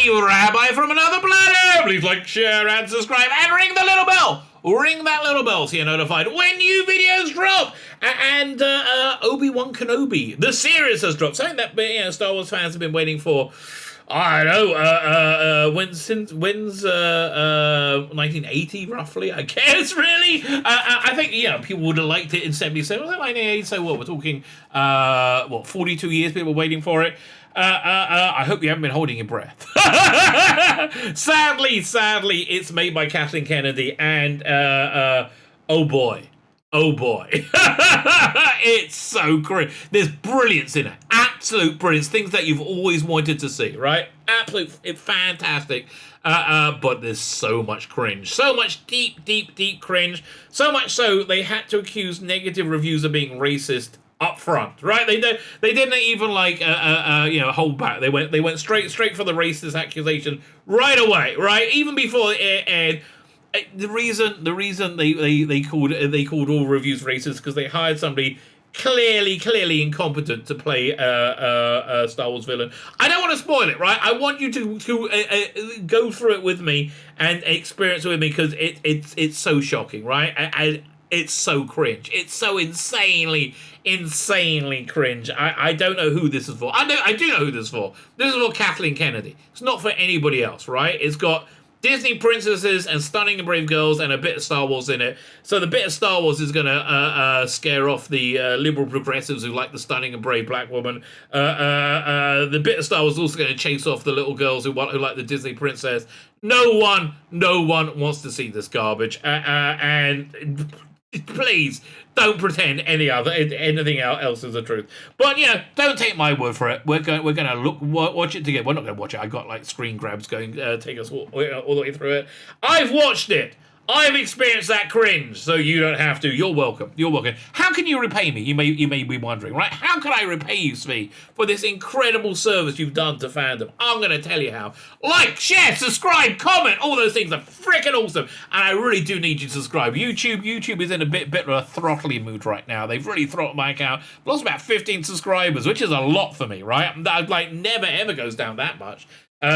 the Rabbi from another planet. Please like, share, and subscribe, and ring the little bell. Ring that little bell so you're notified when new videos drop. And Obi Wan Kenobi, the series has dropped. Something that Star Wars fans have been waiting for. I don't know, when's 1980 roughly, I guess, really? I think, people would have liked it in 77. Was that 1980? So what, we're talking, 42 years people were waiting for it. I hope you haven't been holding your breath. Sadly, it's made by Kathleen Kennedy, and oh boy, it's so great. There's brilliance in it, absolute brilliance, things that you've always wanted to see, right? Absolute, it's fantastic. But there's so much cringe, so much deep cringe, so much so they had to accuse negative reviews of being racist up front, right? They didn't even hold back. They went straight for the racist accusation right away, right? Even before it aired. The reason they called all reviews racist because they hired somebody clearly incompetent to play a Star Wars villain. I don't want to spoil it, right? I want you to go through it with me and experience it with me because it's so shocking, right? It's so cringe. It's so insanely cringe. I don't know who this is for. I do know who this is for. This is for Kathleen Kennedy. It's not for anybody else, right? It's got Disney princesses and stunning and brave girls and a bit of Star Wars in it. So the bit of Star Wars is going to scare off the liberal progressives who like the stunning and brave black woman. The bit of Star Wars is also going to chase off the little girls who like the Disney princess. No one wants to see this garbage. And please don't pretend anything else is the truth. But don't take my word for it. We're going to watch it together. We're not going to watch it. I got like screen grabs going take us all the way through it. I've watched it. I've experienced that cringe, so you don't have to. You're welcome. How can you repay me? You may be wondering, right? How can I repay you, Tzvi, for this incredible service you've done to fandom? I'm going to tell you how. Like, share, subscribe, comment. All those things are freaking awesome, and I really do need you to subscribe. YouTube is in a bit of a throttly mood right now. They've really throttled my account. I've lost about 15 subscribers, which is a lot for me, right? That like never ever goes down that much. So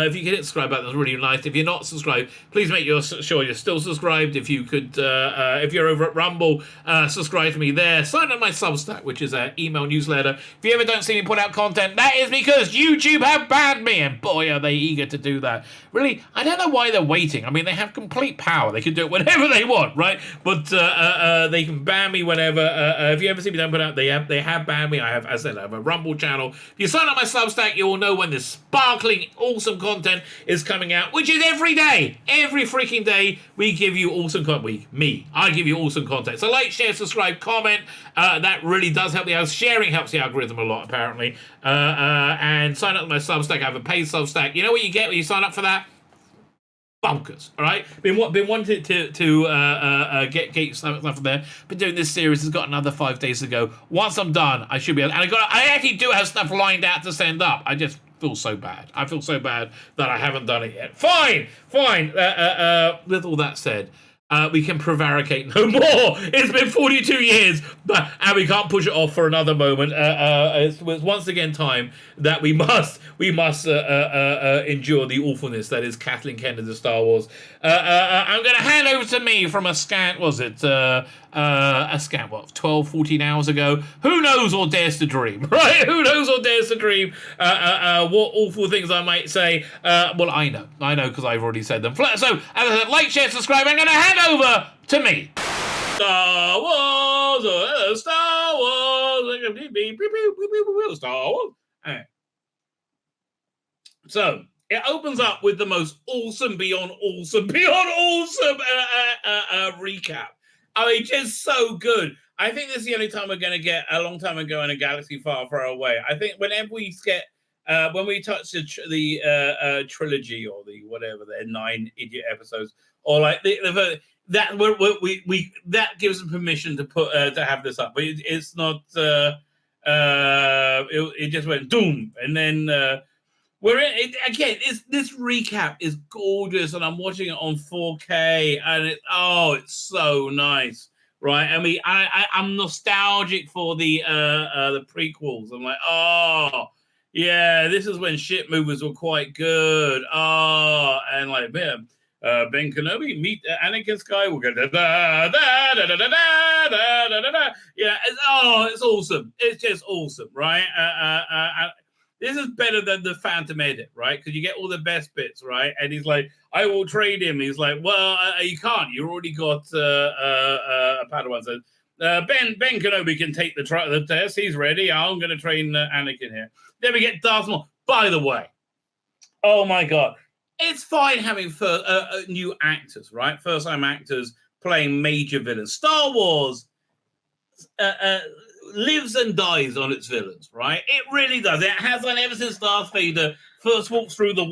if you can hit the subscribe button, that's really nice. If you're not subscribed, please make sure you're still subscribed. If you could, if you're over at Rumble, subscribe to me there. Sign up my Substack, which is an email newsletter. If you ever don't see me put out content, that is because YouTube have banned me, and boy, are they eager to do that. Really, I don't know why they're waiting. I mean, they have complete power. They can do it whenever they want, right? But they can ban me whenever. If you ever see me don't put out, they have banned me. I have a Rumble channel. If you sign up my Substack, you will know when this sparkling, awesome content is coming out, which is every day. Every freaking day, we give you awesome content. I give you awesome content. So like, share, subscribe, comment. That really does help the algorithm. Sharing helps the algorithm a lot, apparently. And sign up to my Substack. I have a paid Substack. You know what you get when you sign up for that? Bunkers, all right? Been wanting to get stuff from there. Been doing this series. It's got another 5 days to go. Once I'm done, I should be able. And I actually do have stuff lined out to send up. I just feel so bad. I feel so bad that I haven't done it yet. Fine. With all that said, we can prevaricate no more. It's been 42 years, and we can't push it off for another moment. It's once again time that we must endure the awfulness that is Kathleen Kennedy's Star Wars. I'm going to hand over to me from a scant, 12, 14 hours ago? Who knows or dares to dream, right? Who knows or dares to dream what awful things I might say. Well, I know because I've already said them. So, as I said, like, share, subscribe. I'm going to hand over to me. Star Wars. Right. So, it opens up with the most awesome beyond awesome recap. I mean, just so good. I think this is the only time we're going to get a long time ago in a galaxy far, far away. I think whenever we get, when we touch the trilogy or the whatever, the 9 idiot episodes, or like that gives them permission to put to have this up. But it's not. It just went doom, and then. We're in it, again. This recap is gorgeous, and I'm watching it on 4K, and it's so nice, right? I mean, I'm nostalgic for the prequels. I'm like, Yeah, this is when shit movies were quite good. Oh, and like, man, Ben Kenobi, meet Anakin Skywalker. Da, da, da, da, da, da, da, da, da, da, da. Yeah, it's awesome. It's just awesome, right? This is better than the Phantom Edit, right? Because you get all the best bits, right? And he's like, I will trade him. He's like, well, you can't. You already got a Padawan. So, Ben Kenobi can take the test. He's ready. I'm going to train Anakin here. Then we get Darth Maul. By the way, oh my God. It's fine having new actors, right? First-time actors playing major villains. Star Wars lives and dies on its villains, right? It really does. It has done ever since Darth Vader first walked through the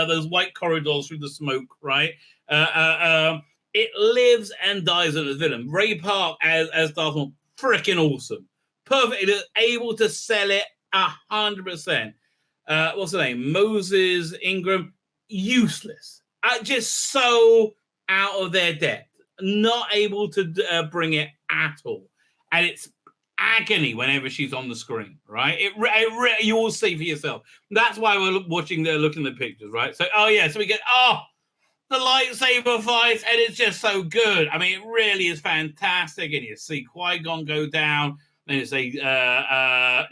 those white corridors through the smoke, right? It lives and dies on its villain. Ray Park as Darth Maul, freaking awesome. Perfect. Able to sell it 100%. What's the name? Moses Ingram, useless. Just so out of their depth. Not able to bring it at all. And it's agony whenever she's on the screen, right? You all see for yourself. That's why we're looking at the pictures, right? So, so we get, the lightsaber fight, and it's just so good. I mean, it really is fantastic. And you see Qui-Gon go down, and you say, no!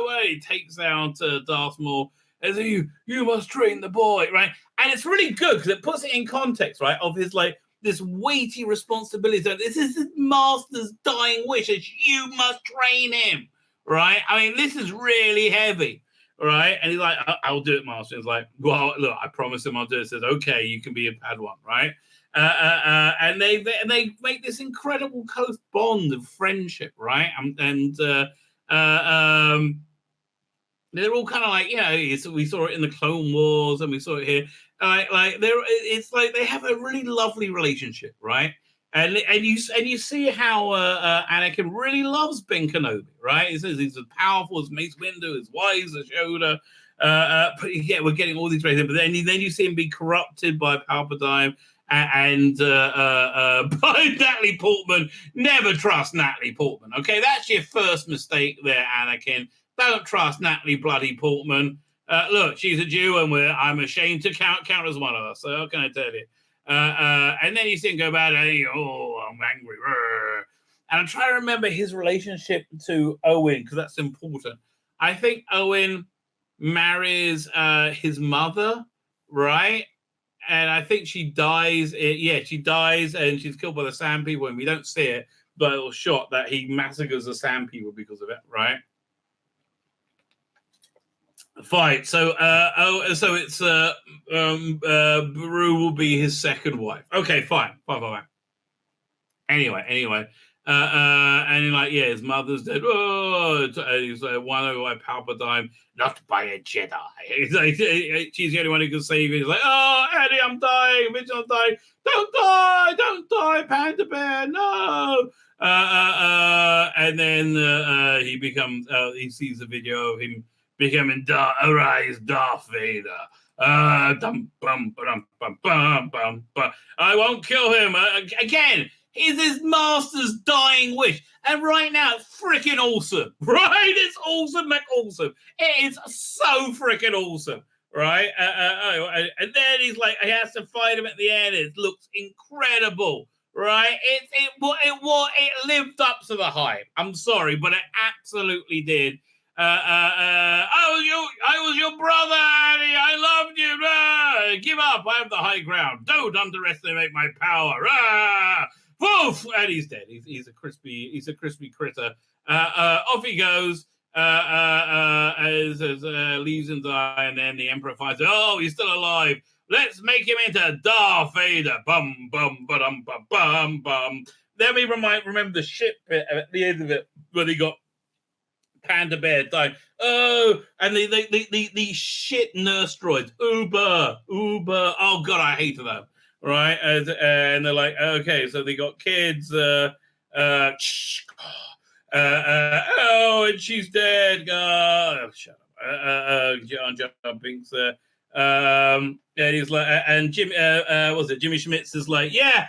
Well, he takes out Darth Maul. And so you must train the boy, right? And it's really good because it puts it in context, right? Of his this weighty responsibility. This is his master's dying wish, is you must train him, right? I mean, this is really heavy, right? And he's like, I'll do it, master. He's like, well, look, I promise him I'll do it. He says, okay, you can be a Padawan, right? And they make this incredible close bond of friendship, right? They're all kind of like, we saw it in the Clone Wars, and we saw it here. It's like they have a really lovely relationship, right? And you see how Anakin really loves Ben Kenobi, right? He says he's as powerful as Mace Windu, as wise as Yoda. But yeah, we're getting all these races, but then you see him be corrupted by Palpatine and by Natalie Portman. Never trust Natalie Portman. Okay, that's your first mistake there, Anakin. Don't trust Natalie bloody Portman. Look, she's a Jew, and I'm ashamed to count as one of us. So how can I tell you? And then you see him go back, and I'm angry. And I'm trying to remember his relationship to Owen, because that's important. I think Owen marries his mother, right? And I think she dies. She dies, and she's killed by the Sand People, and we don't see it, but it was shot that he massacres the Sand People because of it, right? Fine. So, so it's Beru will be his second wife. Okay, fine. Anyway, and his mother's dead. Oh, and he's like, won over by Palpatine, not by a Jedi. He's like, she's the only one who can save him. He's like, oh, Eddie, I'm dying. Mitch, I'm dying. Don't die, Panda Bear, no. And then he becomes. He sees a video of him becoming Arise Darth Vader. I won't kill him again. Is his master's dying wish, and right now it's freaking awesome, right? It's awesome, awesome. It is so freaking awesome, right? And then he has to fight him at the end. It looks incredible, right? It lived up to the hype. I'm sorry, but it absolutely did. I was your brother, Annie. I loved you. Give up. I have the high ground. Don't underestimate my power. Woof! And he's dead. He's a crispy critter. Off he goes. Leaves him die, and then the Emperor finds out. Oh, he's still alive. Let's make him into Darth Vader. Bum bum bum bum bum bum. Then we remember the ship bit at the end of it where they got Panda Bear dying. Oh, and the shit nurse droids. Uber. Oh God, I hated them. Right, and they're like, okay, so they got kids. And she's dead. Shut up. John Binks there. And he's like, and Jimmy, Jimmy Schmitz is like, yeah,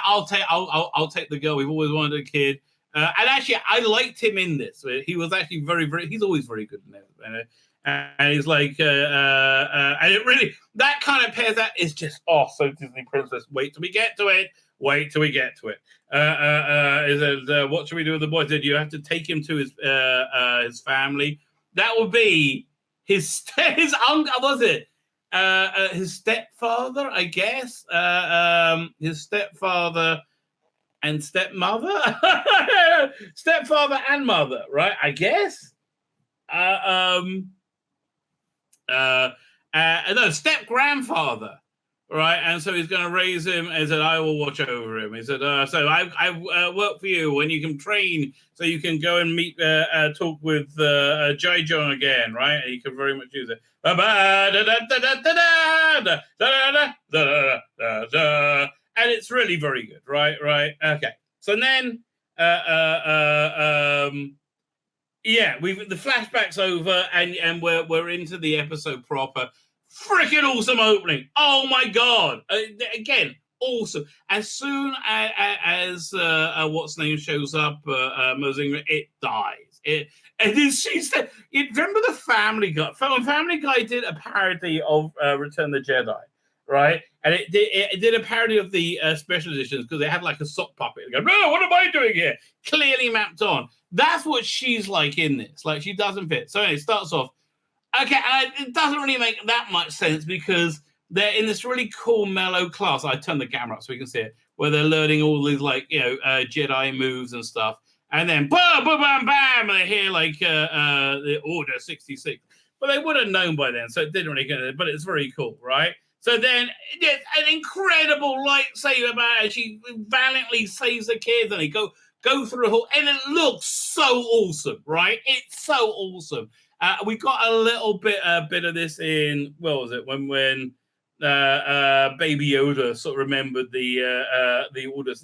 I'll take the girl. We've always wanted a kid. And actually, I liked him in this. He was actually he's always very good in it. And he's like, and it really, that kind of pairs that is just, so Disney Princess. Wait till we get to it. What should we do with the boy? Did you have to take him to his family? That would be his uncle, was it? His stepfather, I guess. His stepfather and stepmother, stepfather and mother, right? I guess. No, step grandfather, right? And so he's going to raise him. And said, "I will watch over him." He said, "So I work for you when you can train, so you can go and meet, talk with Jai John again, right? And you can very much use it." And it's really very good, right? Okay. So then, the flashback's over, and we're into the episode proper. Freaking awesome opening! Oh my god! Again, awesome. As soon as what's name shows up, Mozinga, it dies. And then she said, "You remember the Family Guy? Family Guy did a parody of Return of the Jedi, right? And it did a parody of the special editions because they had like a sock puppet. They go, no, what am I doing here? Clearly mapped on. That's what she's like in this. Like, she doesn't fit. So anyway, it starts off. Okay, and it doesn't really make that much sense because they're in this really cool mellow class. I turn the camera up so we can see it, where they're learning all these Jedi moves and stuff. And then bam, bam, bam, bam, and they hear like the Order 66. But they would have known by then, so it didn't really get it. But it's very cool, right? So then there's an incredible lightsaber about it. She valiantly saves the kids, and they go through the whole, and it looks so awesome, right? It's so awesome. We got a little bit of this in, what was it, when Baby Yoda sort of remembered the Order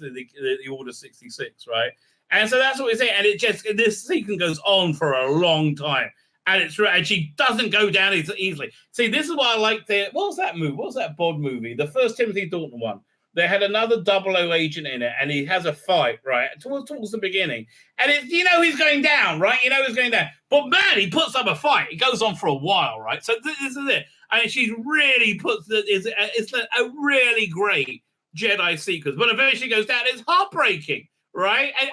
66, right? And so that's what we say. And this sequence goes on for a long time. And she doesn't go down easily. See, this is what I like. What was that movie? What was that Bond movie? The first Timothy Dalton one. They had another 00 agent in it, and he has a fight, right, towards the beginning. And he's going down, right? He's going down. But man, he puts up a fight. It goes on for a while, right? So this is it. I mean, she really it's a really great Jedi sequence. But eventually goes down. It's heartbreaking, right? And,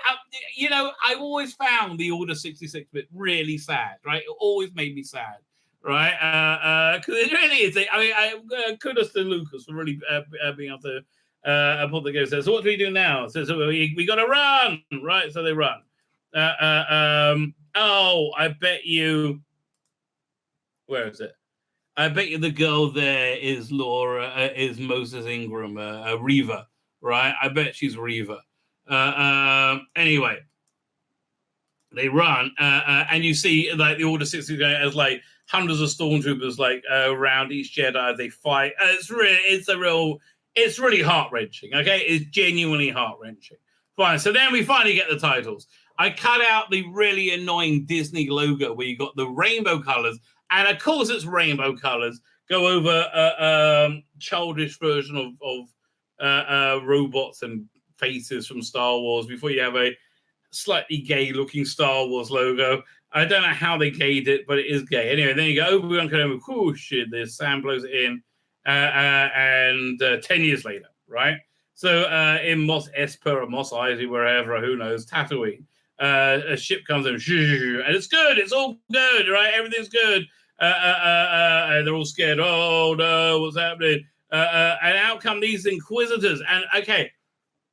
I've always found the Order 66 bit really sad, right? It always made me sad. Right, because it really is. I mean, kudos to Lucas for really being able to pull the goes. So what do we do now? So we got to run, right? So they run. I bet you. Where is it? I bet you the girl there is is Moses Ingram, Reva, right? I bet she's Reva. Anyway. They run, and you see like the Order 66 as like hundreds of stormtroopers like around each Jedi as they fight. It's really heart wrenching. Okay, it's genuinely heart wrenching. Fine. So then we finally get the titles. I cut out the really annoying Disney logo where you got the rainbow colors, and of course it's rainbow colors. Go over childish version of robots and faces from Star Wars before you have a slightly gay-looking Star Wars logo. I don't know how they gayed it, but it is gay. Anyway, then you go, Obi Wan Kenobi, cool shit, this Sam blows it in, and 10 years later, right? So in Mos Espa or Mos Eisley, wherever, who knows, Tatooine, a ship comes in, and it's good, it's all good, right? Everything's good. And they're all scared. Oh, no, what's happening? And out come these Inquisitors, and okay,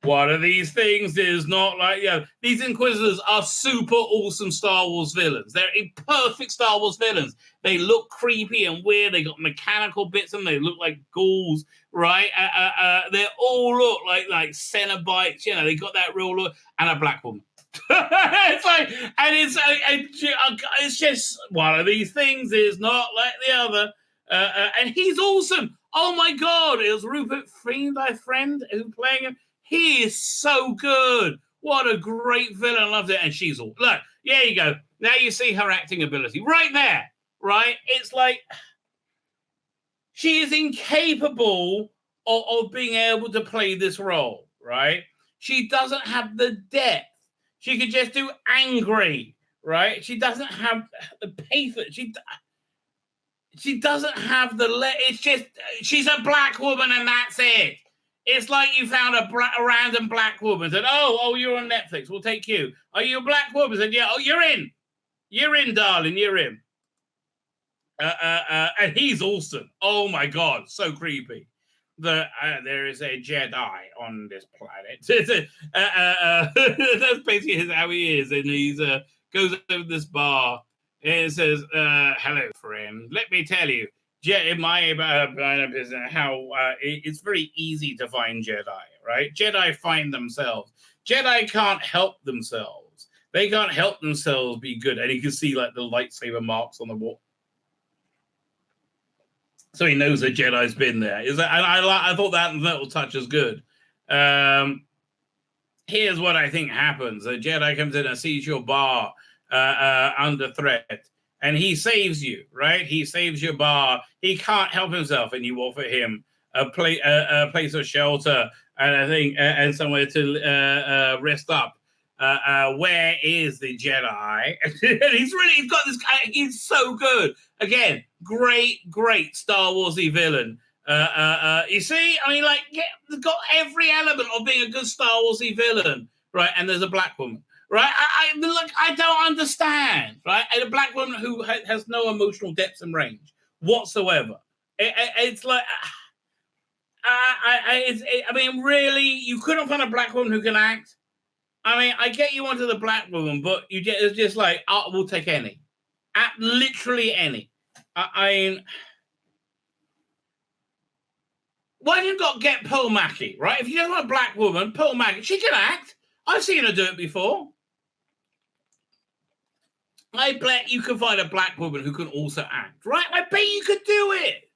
one of these things is not like, these Inquisitors are super awesome Star Wars villains. They're perfect Star Wars villains. They look creepy and weird. They got mechanical bits and they look like ghouls, right? They all look like Cenobites. They got that real look, and a black woman. It's like, and it's just one of these things is not like the other. And he's awesome. Oh my God. It was Rupert Friend, my friend, who playing him. He is so good. What a great villain. I loved it. And she's all, look, there you go. Now you see her acting ability right there, right? It's like she is incapable of being able to play this role, right? She doesn't have the depth. She could just do angry, right? She doesn't have the patience. She doesn't have the... It's just... She's a black woman and that's it. It's like you found a random black woman. Said, oh, you're on Netflix. We'll take you. Are you a black woman? Said, yeah. Oh, you're in. You're in, darling. You're in. And he's awesome. Oh, my God. So creepy. There is a Jedi on this planet. That's basically how he is. And he's goes over this bar and it says, hello, friend. Let me tell you, in my business, how it's very easy to find Jedi, right? Jedi find themselves. Jedi can't help themselves. They can't help themselves be good. And you can see like the lightsaber marks on the wall. So he knows a Jedi's been there. And I thought that little touch is good. Here's what I think happens. A Jedi comes in and sees your bar under threat. And he saves you, right? He saves your bar. He can't help himself. And you offer him a place of shelter and I think and somewhere to rest up. Where is the Jedi? And he's got this guy. He's so good. Again, great Star Warsy villain. You see, I mean, like, they've got every element of being a good Star Warsy villain, right? And there's a black woman, right? I don't understand, right? And a black woman who has no emotional depth and range whatsoever. It's like, I mean, really, you couldn't find a black woman who can act. I mean, I get you onto the black woman, but it's just like, we'll take any. Literally any. I mean, why do you not get Pearl Mackie, right? If you just want a black woman, Pearl Mackie, she can act. I've seen her do it before. I bet you can find a black woman who can also act, right? I bet you could do it.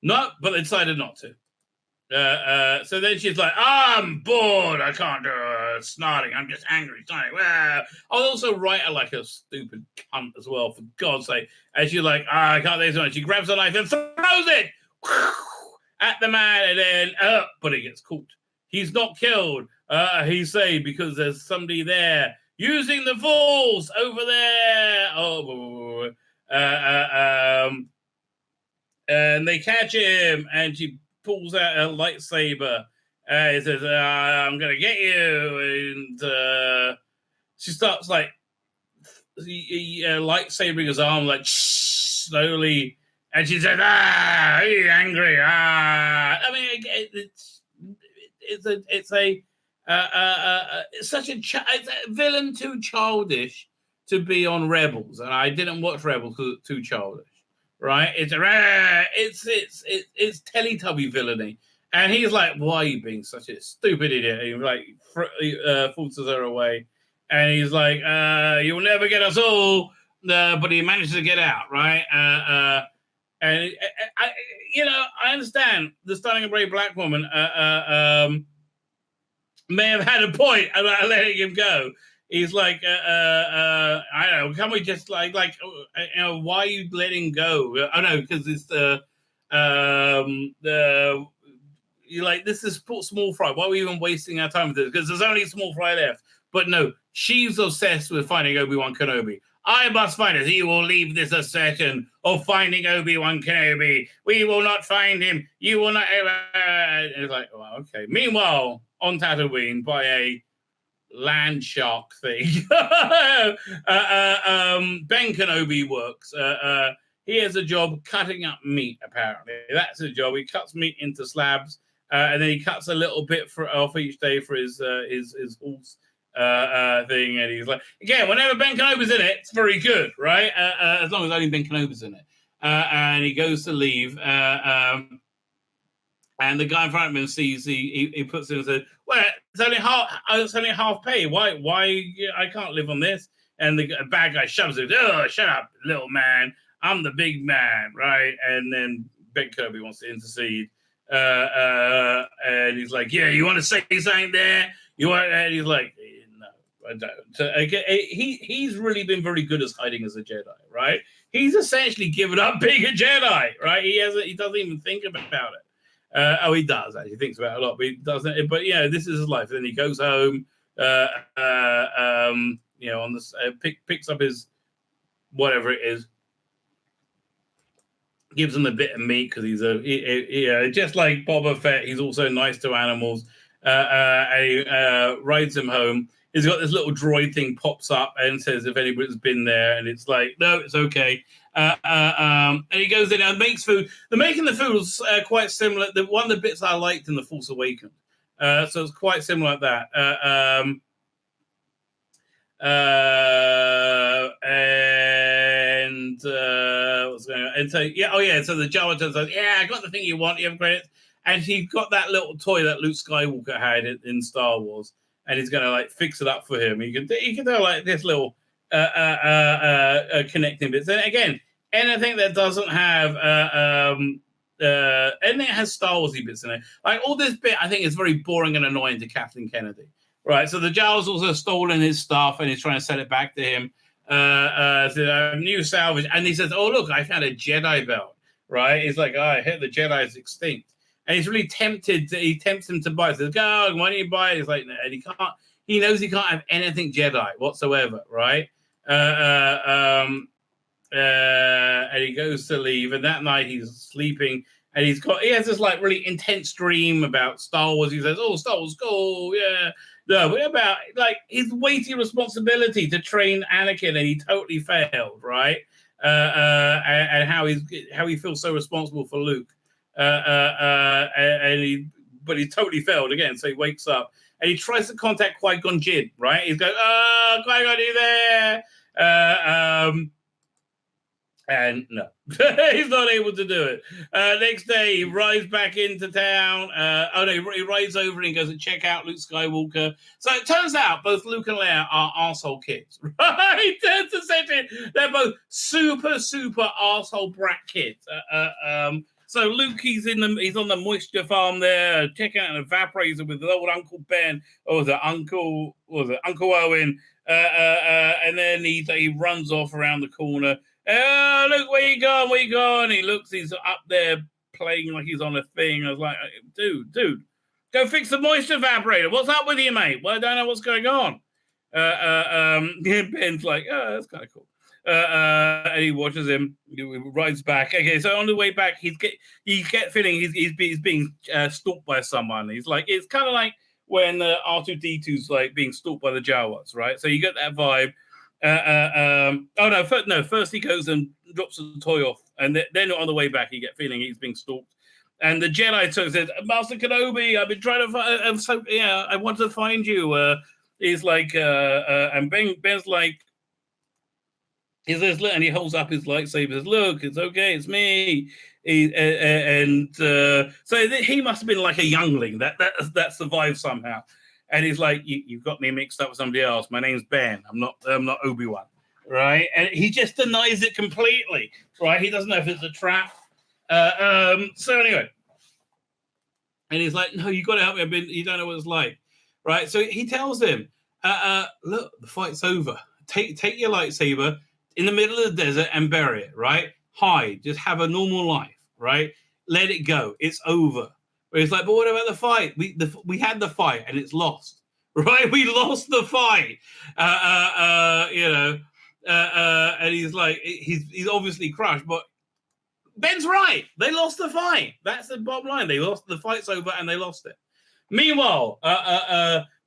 No, but they decided not to. So then she's like, I'm bored. I can't do snarling. I'm just angry. Snarling. Well, I'll also write her like a stupid cunt as well, for God's sake. And she's like, I can't do this one. She grabs a knife and throws it at the man. And then, but he gets caught. He's not killed, he's saved because there's somebody there using the Force over there. And they catch him and she pulls out a lightsaber. He says, I'm going to get you. And she starts like lightsabering his arm, like slowly. And she says, are you angry? I mean, it's such a villain too childish to be on Rebels. And I didn't watch Rebels because it's too childish. Right, it's Teletubby villainy, and he's like, "Why are you being such a stupid idiot?" And he like forces her away, and he's like, "You'll never get us all," but he manages to get out, right? And I understand the starting a brave black woman may have had a point about letting him go. He's like, I don't know. Can we just like, why are you letting go? I know because it's you're like, this is small fry. Why are we even wasting our time with this? Because there's only small fry left. But no, she's obsessed with finding Obi Wan Kenobi. I must find it. He will leave this obsession of finding Obi Wan Kenobi. We will not find him. You will not ever. And it's like, well, okay. Meanwhile, on Tatooine, by a land shark thing. Ben Kenobi works. He has a job cutting up meat, apparently. That's his job. He cuts meat into slabs, and then he cuts a little bit off each day for his horse thing. And he's like, again, whenever Ben Kenobi's in it, it's very good, right? As long as only Ben Kenobi's in it. And he goes to leave, and the guy in front of him sees he puts in and says, well, it's only half pay. Why I can't live on this? And the bad guy shoves it. Oh, shut up, little man. I'm the big man, right? And then Ben Kenobi wants to intercede. And he's like, yeah, you want to say something there? And he's like, no, I don't. So, he's really been very good at hiding as a Jedi, right? He's essentially given up being a Jedi, right? He doesn't even think about it. He does actually. He thinks about it a lot, but he doesn't. But this is his life. And then he goes home On this, picks up his whatever it is, gives him a bit of meat because he's just like Boba Fett. He's also nice to animals. Rides him home. He's got this little droid thing pops up and says if anybody's been there, and it's like, no, it's okay. And he goes in and makes food. The making the food was quite similar. One of the bits I liked in The Force Awakens. So it's quite similar like that. What's going on? And so so the Jawa turns out, I got the thing you want. You have credits, and he got that little toy that Luke Skywalker had in Star Wars, and he's going to like fix it up for him. You can do like this little connecting bits. And again, anything that doesn't have anything that has Star Warsy bits in it, like all this bit, I think is very boring and annoying to Kathleen Kennedy. Right, so the Jawa's also stolen his stuff, and he's trying to sell it back to him. New salvage, and he says, "Oh look, I found a Jedi belt." Right, he's like, "I heard the Jedi is extinct," and he's really tempted. He tempts him to buy it. He says, "God, why don't you buy it?" He's like, "No," and he can't. He knows he can't have anything Jedi whatsoever. Right, and he goes to leave, and that night he's sleeping. And he has this like really intense dream about Star Wars. He says, "Oh, Star Wars, cool, yeah." No, but about like his weighty responsibility to train Anakin, and he totally failed, right? And how he feels so responsible for Luke, but he totally failed again. So he wakes up and he tries to contact Qui-Gon Jinn, right? He's going, "Oh, Qui-Gon, are you there?" And no, he's not able to do it. Next day, he rides back into town. He rides over and he goes to check out Luke Skywalker. So it turns out both Luke and Leia are arsehole kids, right? They're both super, super arsehole brat kids. So Luke, he's on the moisture farm there, checking out an evaporator with old Uncle Ben, or Uncle Owen, and then he runs off around the corner. "Oh, look, where you gone? Where you gone?" He looks, he's up there playing like he's on a thing. I was like, dude, go fix the moisture evaporator. What's up with you, mate? Well, I don't know what's going on. Ben's like, "Oh, that's kind of cool." And he watches him. He rides back. Okay, so on the way back, he gets feeling he's being stalked by someone. He's like, it's kind of like when R2-D2's like being stalked by the Jawas, right? So you get that vibe. First he goes and drops the toy off, and then on the way back, you get feeling he's being stalked. And the Jedi says, "Master Kenobi, I've been trying to find. I want to find you." He's like, and Ben's like, he says, "Look," and he holds up his lightsaber. Says, "Look, it's okay, it's me." So he must have been like a youngling that survived somehow. And he's like, "You've got me mixed up with somebody else. My name's Ben. I'm not Obi Wan." Right? And he just denies it completely. Right? He doesn't know if it's a trap. So anyway, and he's like, "No, you got to help me. You don't know what it's like." Right? So he tells him, "Look, the fight's over. Take your lightsaber in the middle of the desert and bury it. Right? Hide. Just have a normal life. Right? Let it go. It's over." But he's like, "But what about the fight? We had the fight and it's lost, right? We lost the fight, And he's like, he's obviously crushed. But Ben's right. They lost the fight. That's the bottom line. They lost the fight's over and they lost it. Meanwhile,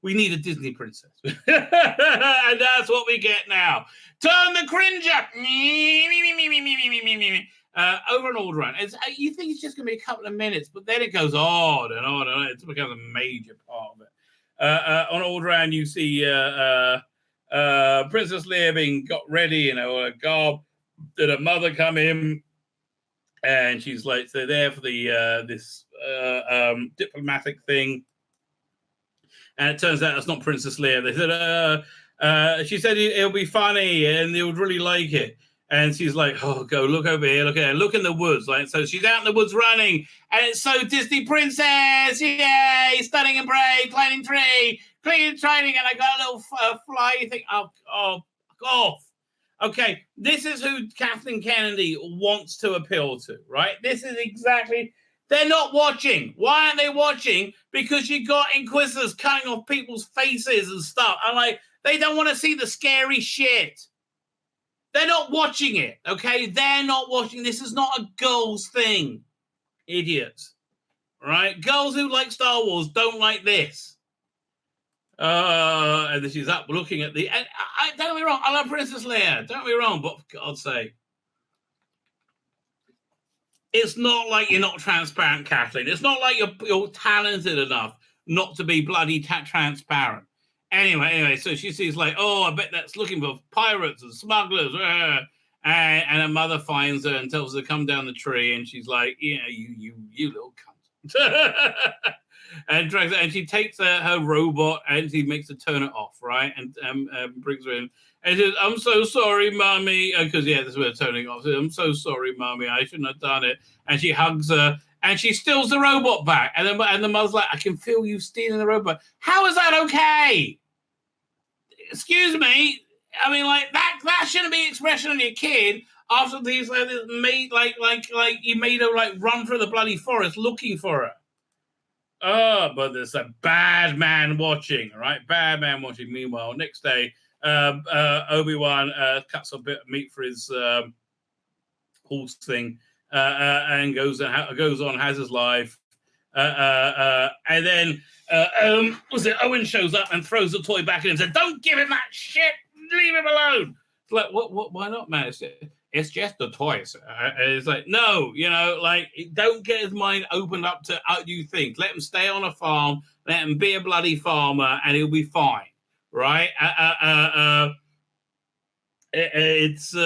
we need a Disney princess, and that's what we get now. Turn the cringe up. Over an old run. You think it's just going to be a couple of minutes, but then it goes on and on and on. It becomes a major part of it. On old run, you see Princess Leia being got ready, a garb, that her mother come in, and she's like, they're there for the this diplomatic thing, and it turns out it's not Princess Leia. They said she said it'll be funny and they would really like it. And she's like, "Oh, go look over here, look in the woods." Like, so she's out in the woods running, and it's so Disney princess, yay, stunning and brave, climbing tree, clean training, and I got a little fly thing. Oh, off. Okay, this is who Kathleen Kennedy wants to appeal to, right? This is exactly They're not watching. Why aren't they watching? Because you got Inquisitors cutting off people's faces and stuff. I'm like, they don't want to see the scary shit. They're not watching it, okay? They're not watching. This is not a girls' thing, idiots. Right? Girls who like Star Wars don't like this. And then she's up looking at the... don't get me wrong, I love Princess Leia. Don't get me wrong, but for God's sake. It's not like you're not transparent, Kathleen. It's not like you're talented enough not to be bloody transparent. Anyway, so she sees like, oh, I bet that's looking for pirates and smugglers. And her mother finds her and tells her to come down the tree. And she's like, yeah, you little cunt. And drags her, and she takes her robot and she makes her turn it off, right? And brings her in. And says, I'm so sorry, Mommy. Because, this is where turning off. Says, I'm so sorry, Mommy. I shouldn't have done it. And she hugs her. And she steals the robot back. And the mother's like, I can feel you stealing the robot. How is that okay? Excuse me. I mean, like, that shouldn't be expression on your kid after these made like you made her like run through the bloody forest looking for her. Oh, but there's a bad man watching, right? Bad man watching. Meanwhile, next day, Obi-Wan cuts a bit of meat for his horse thing, and goes on, has his life, and then Owen shows up and throws the toy back at him and said, "Don't give him that shit. Leave him alone." It's like, what? Why not, man? It's just a toy. It's like, no, don't get his mind opened up to how you think. Let him stay on a farm. Let him be a bloody farmer, and he'll be fine, right? It's he's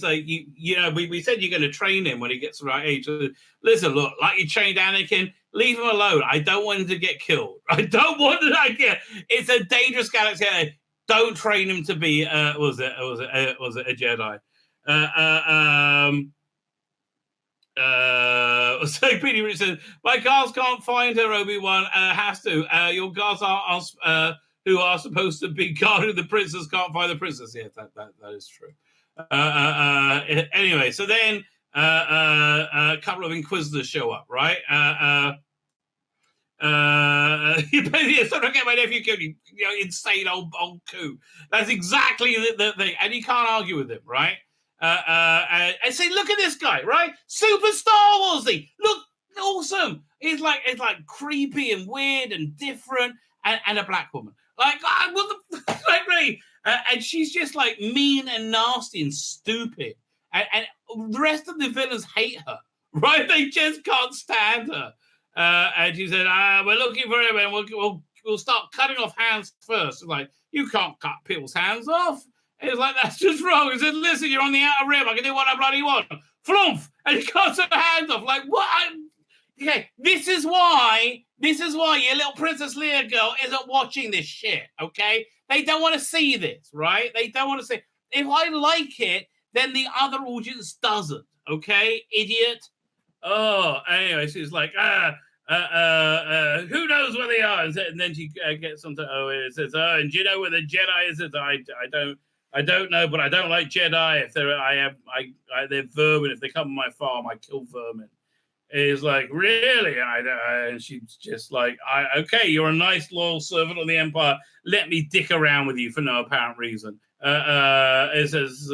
like, we said you're going to train him when he gets the right age. Listen, look, like you trained Anakin, leave him alone. I don't want him to get killed. I don't want to it's a dangerous galaxy. Don't train him to be was it a Jedi? So Peter Rich says, my guards can't find her, Obi-Wan has to. Your guards are who are supposed to be guarding the princess can't find the princess. Yeah, that is true. Anyway, so then a couple of Inquisitors show up, right? So don't get my nephew killed, you insane old coup. That's exactly the thing, and you can't argue with him, right? And say, look at this guy, right? Super Star Warsy. Look, awesome. It's like creepy and weird and different, and a black woman. Like, what the like, really? And she's just like mean and nasty and stupid, and the rest of the villains hate her, right? They just can't stand her. And she said, we're looking for him, and we'll start cutting off hands first. It's like, you can't cut people's hands off. And it's like, that's just wrong. He said, listen, you're on the outer rim. I can do what I bloody want. Flumph! And he cuts her hands off. Like, what? Okay, this is why your little Princess Leia girl isn't watching this shit, okay? They don't want to see this, right? They don't want to see. If I like it, then the other audience doesn't, okay, idiot? Oh, anyway, she's like, who knows where they are? And then she gets onto Owen and says, and do you know where the Jedi is? I don't know, but I don't like Jedi. If they're vermin. If they come on my farm, I kill vermin. He's like, really? And she's just like, okay, you're a nice, loyal servant of the Empire. Let me dick around with you for no apparent reason. It says,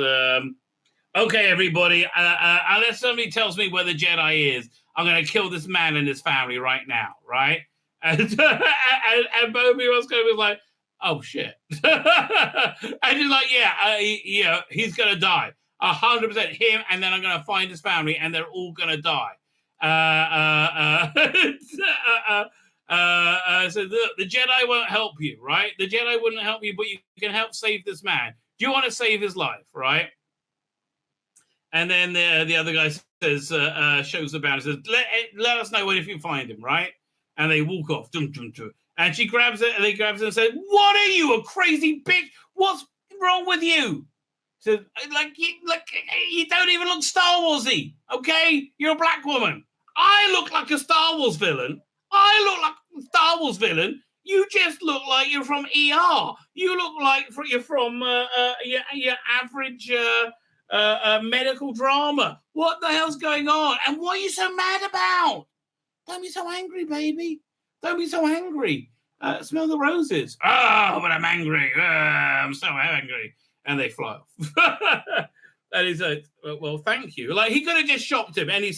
okay, everybody, unless somebody tells me where the Jedi is, I'm going to kill this man and his family right now, right? And Obi-Wan Kenobi was like, oh, shit. And he's like, he's going to die. 100% him, and then I'm going to find his family, and they're all going to die. So the Jedi won't help you, right? The Jedi wouldn't help you, but you can help save this man. Do you want to save his life, right? And then the other guy says, shows the bounty, says, let us know if you find him, right? And they walk off. Dum, dum, dum. And she grabs it, and they grabs it and said, what are you, a crazy bitch? What's wrong with you? So, you don't even look Star Warsy, okay? You're a black woman. I look like a Star Wars villain. You just look like you're from ER. You look like you're from your average medical drama. What the hell's going on? And what are you so mad about? Don't be so angry, baby. Don't be so angry. Smell the roses. Oh, but I'm angry. I'm so angry. And they fly off. And he's like, well, thank you. Like, he could have just shocked him any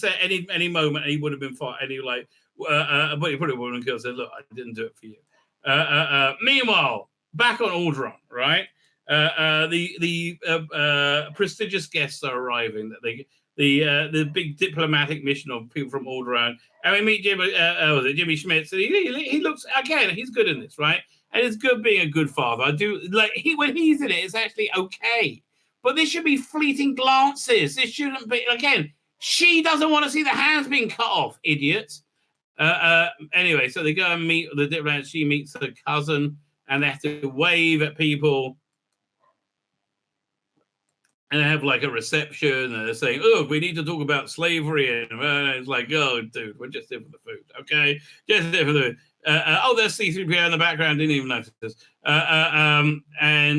moment, and he would have been fine. And he like, but he probably wouldn't have said, look, I didn't do it for you. Meanwhile, back on Alderaan, right? The prestigious guests are arriving. That the big diplomatic mission of people from Alderaan, and we meet Jimmy Schmitz. And he looks, again, he's good in this, right? And it's good being a good father. I do like when he's in it, it's actually okay. But this should be fleeting glances. This shouldn't be, again, she doesn't want to see the hands being cut off, idiots. Anyway, so they go and meet the diplomat. She meets her cousin, and they have to wave at people. And they have like a reception, and they're saying, oh, we need to talk about slavery. And it's like, oh, dude, we're just here for the food, okay? Just here for the food. There's C-3PO in the background, didn't even notice this. And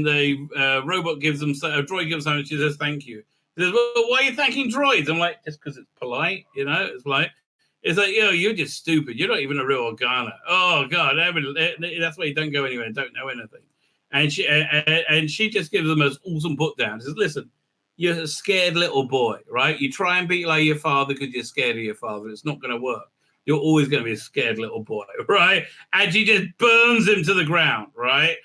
the robot gives them, a droid gives them, and she says, thank you. She says, well, why are you thanking droids? I'm like, just because it's polite, you know? It's polite. It's like, you're just stupid. You're not even a real Organa. Oh, God, that's why you don't go anywhere and don't know anything. And she just gives them an awesome put down. She says, listen, you're a scared little boy, right? You try and be like your father because you're scared of your father. It's not going to work. You're always going to be a scared little boy, right? And she just burns him to the ground, right?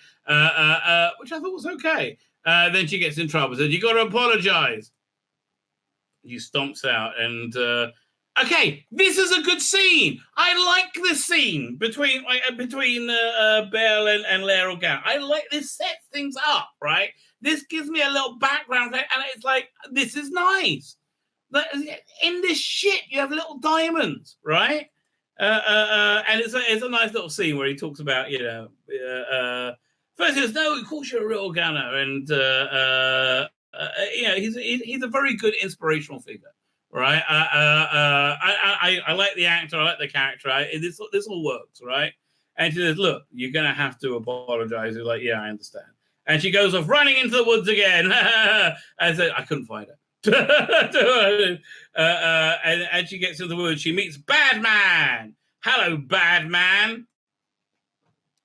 Which I thought was okay. Then she gets in trouble. Says, you got to apologize. He stomps out. And, okay, this is a good scene. I like this scene between Belle and Leia Organa. I like this, sets things up, right? This gives me a little background, and it's like, this is nice. In this shit, you have little diamonds, right? And it's a nice little scene where he talks about, first he says, no, of course you're a real Organa, and he's a very good inspirational figure, right? I like the actor, I like the character, this all works, right? And she says, look, you're gonna have to apologize. He's like, yeah, I understand. And she goes off running into the woods again. And said, I couldn't find her. And she gets to the woods. She meets Badman. Hello, Badman.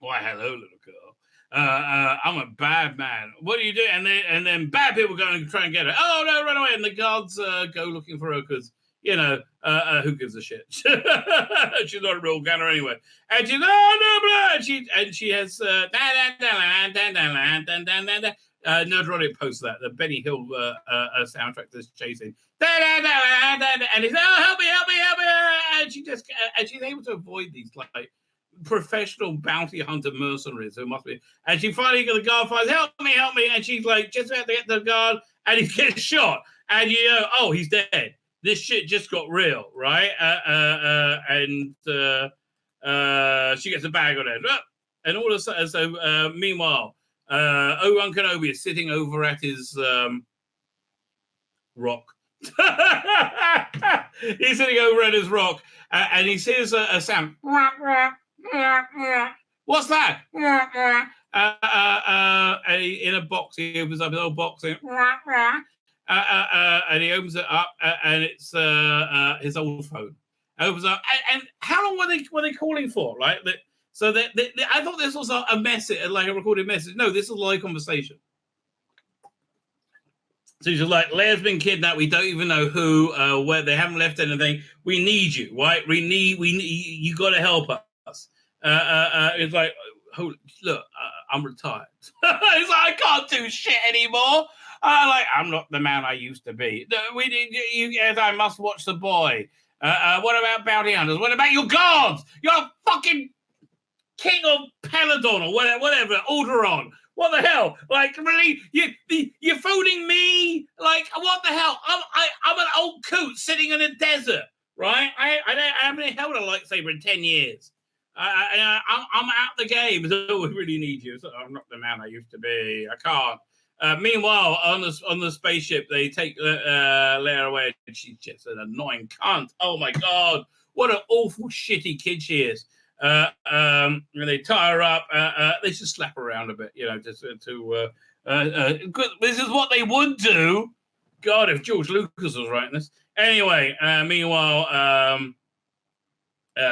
Why, hello, little girl. I'm a bad man. What do you do? And then bad people go and try and get her. Oh, no, run away. And the guards go looking for her because, who gives a shit? She's not a real gunner anyway. And she's, oh, no, blah. And she has, Nerdrotic posts that, the Benny Hill soundtrack that's chasing. And he's, oh, help me. And she's able to avoid these, like, professional bounty hunter mercenaries who must be. And she finally got the guard finds, help me. And she's like, just about to get to the guard, and he gets shot. And oh, he's dead. This shit just got real, right? And she gets a bag on it. And all of a sudden, so meanwhile, Obi Wan Kenobi is sitting over at his rock. He's sitting over at his rock, and he hears a sound. What's that? And in a box, he opens up his old box and he opens it up, and it's his old phone. Opens up, and how long were they calling for? Right? So I thought this was a message, like a recorded message. No, this is a live conversation. So she's like, Leia's been kidnapped. We don't even know who, where. They haven't left anything. We need you, right? We need. You got to help us. It's like, look, I'm retired. It's like, I can't do shit anymore. I'm not the man I used to be. I must watch the boy. What about bounty hunters? What about your gods? You're fucking king of Peladon or whatever, Alderaan. What the hell? Like, really? You're phoning me? Like, what the hell? I'm an old coot sitting in a desert, right? I haven't held a lightsaber in 10 years. I'm out the game. So we really need you. So I'm not the man I used to be. I can't. Meanwhile, on the spaceship, they take Leia away, and she's just an annoying cunt. Oh my god, what an awful, shitty kid she is. And they tie her up. They just slap her around a bit, just to. This is what they would do God, if George Lucas was writing this. Anyway, meanwhile,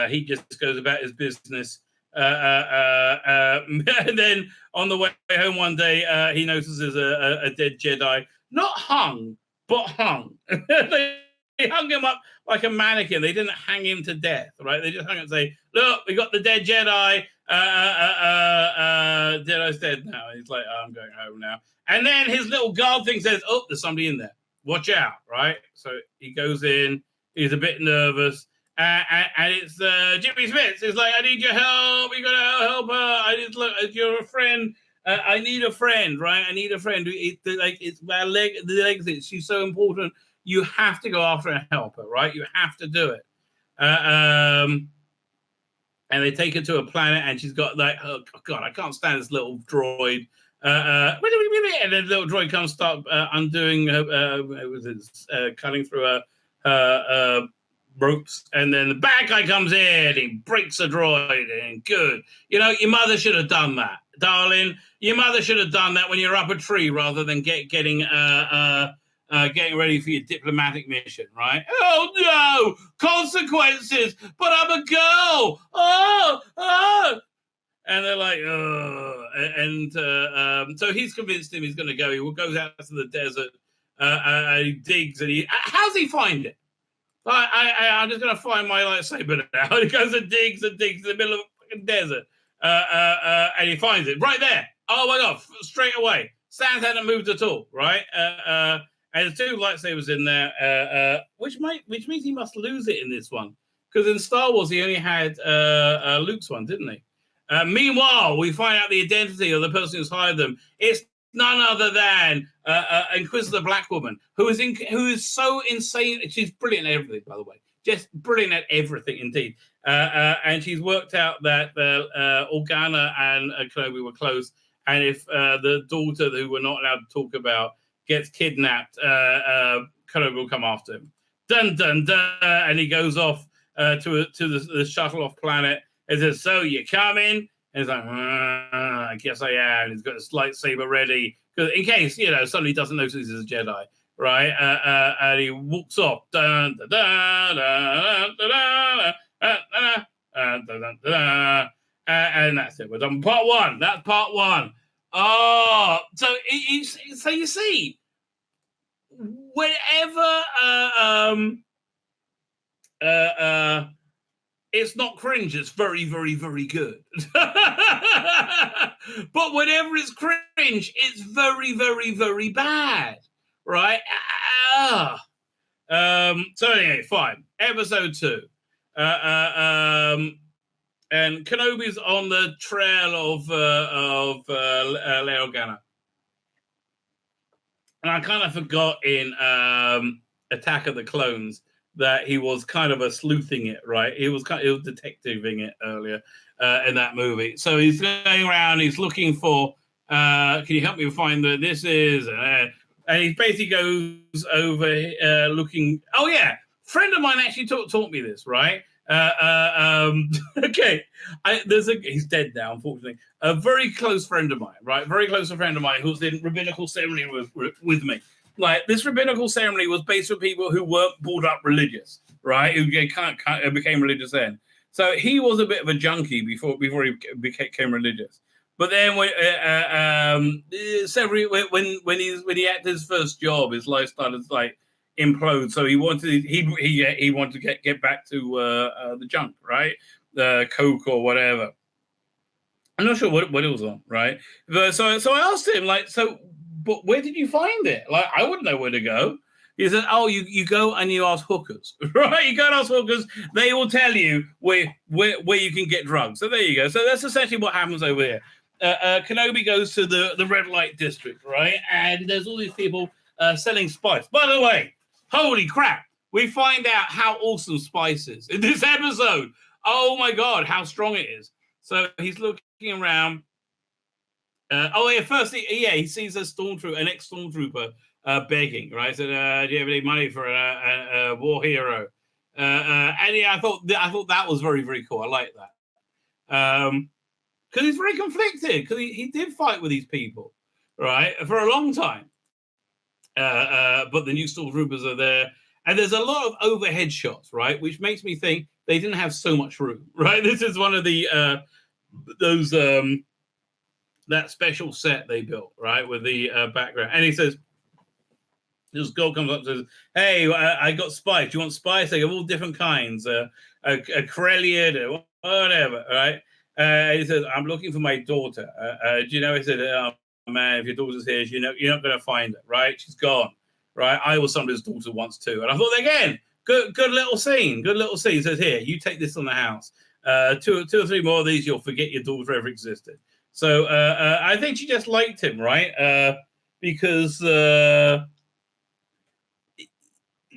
he just goes about his business. And then on the way home one day, he notices a dead Jedi, not hung, but hung. They hung him up like a mannequin. They didn't hang him to death, right? They just hung him and say, look, we got the dead Jedi. Jedi's dead now. He's like, oh, I'm going home now. And then his little guard thing says, oh, there's somebody in there. Watch out, right? So he goes in. He's a bit nervous. And it's Jimmy Smith. It's like, I need your help. You gotta help her. I just look. You're a friend. I need a friend, right? I need a friend. It's my leg. The legs. She's so important. You have to go after and help her, right? You have to do it. And they take her to a planet, and she's got like, oh God, I can't stand this little droid. And then the little droid comes, start undoing her, cutting through her ropes, and then the bad guy comes in, he breaks the droid, and good. You know, your mother should have done that, darling. Your mother should have done that when you're up a tree rather than getting ready for your diplomatic mission, right? Oh no, consequences, but I'm a girl. Oh. And they're like, oh. And so he's convinced him he's going to go. He goes out to the desert, and he digs, and how's he find it? I'm just going to find my lightsaber now. He goes and digs in the middle of a fucking desert. And he finds it right there. Oh my God, straight away. Sans hadn't moved at all, right? And there's two lightsabers in there, which means he must lose it in this one. Because in Star Wars, he only had Luke's one, didn't he? Meanwhile, we find out the identity of the person who's hired them. It's none other than Inquisitor Black Woman, who is so insane. She's brilliant at everything, by the way. Just brilliant at everything, indeed. And she's worked out that Organa and Kenobi were close. And if the daughter who we're not allowed to talk about gets kidnapped, Kenobi will come after him. Dun, dun, dun. And he goes off to the shuttle-off planet and says, so you coming? And he's like, I guess I am. He's got his lightsaber ready. In case, suddenly he doesn't notice he's a Jedi, right? And he walks off. Dun, dun, dun, dun, dun, dun, dun, dun, and that's it. We're done with part one. That's part one. Oh, so you see, whenever it's not cringe, it's very, very, very good. But whenever it's cringe, it's very, very, very bad, right? So anyway, fine. Episode 2. And Kenobi's on the trail of Leia Organa. And I kind of forgot in Attack of the Clones that he was kind of sleuthing it, right? He was detectiving it earlier in that movie. So he's going around, he's looking for, can you help me find where this is? And he basically goes over looking, oh yeah, friend of mine actually taught me this, right? Okay, he's dead now, unfortunately. A very close friend of mine, right? Very close friend of mine who's in rabbinical ceremony with me. Like, this rabbinical ceremony was based on people who weren't brought up religious, right? Who became religious then. So he was a bit of a junkie before he became religious. But then when he had his first job, his life started like implode. So he wanted to get back to the junk, right? The coke or whatever. I'm not sure what it was on, right? But so I asked him, like, but where did you find it? Like, I wouldn't know where to go. He said, oh, you go and you ask hookers, right? You go and ask hookers. They will tell you where you can get drugs. So there you go. So that's essentially what happens over here. Kenobi goes to the red light district, right? And there's all these people selling spice. By the way, holy crap, we find out how awesome spice is in this episode. Oh my God, how strong it is. So he's looking around. He sees an ex-stormtrooper begging, right? Said, do you have any money for a war hero? I thought that was very, very cool. I like that. Because he's very conflicted, because he did fight with these people, right, for a long time. But the new stormtroopers are there, and there's a lot of overhead shots, right? Which makes me think they didn't have so much room, right? This is one of the those that special set they built, right, with the background. And he says, this girl comes up and says, "Hey, I got spice. Do you want spice? They have all different kinds, a Corellian or whatever, right?" He says, "I'm looking for my daughter. Do you know?" He said, "Oh man, if your daughter's here, you're not going to find her, right? She's gone, right? I was somebody's daughter once too." And I thought, again, good little scene. Good little scene. He says, "Here, you take this on the house. Two or three more of these, you'll forget your daughter ever existed." So I think she just liked him, right? Because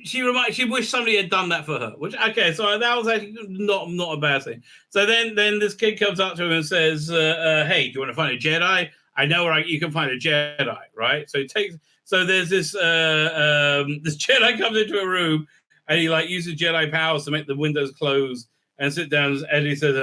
she wished somebody had done that for her. Which, okay, so that was actually not a bad thing. So then this kid comes up to him and says, "Hey, do you want to find a Jedi? I know where you can find a Jedi, right?" So there's this this Jedi comes into a room and he like uses Jedi powers to make the windows close and sit down, and he says,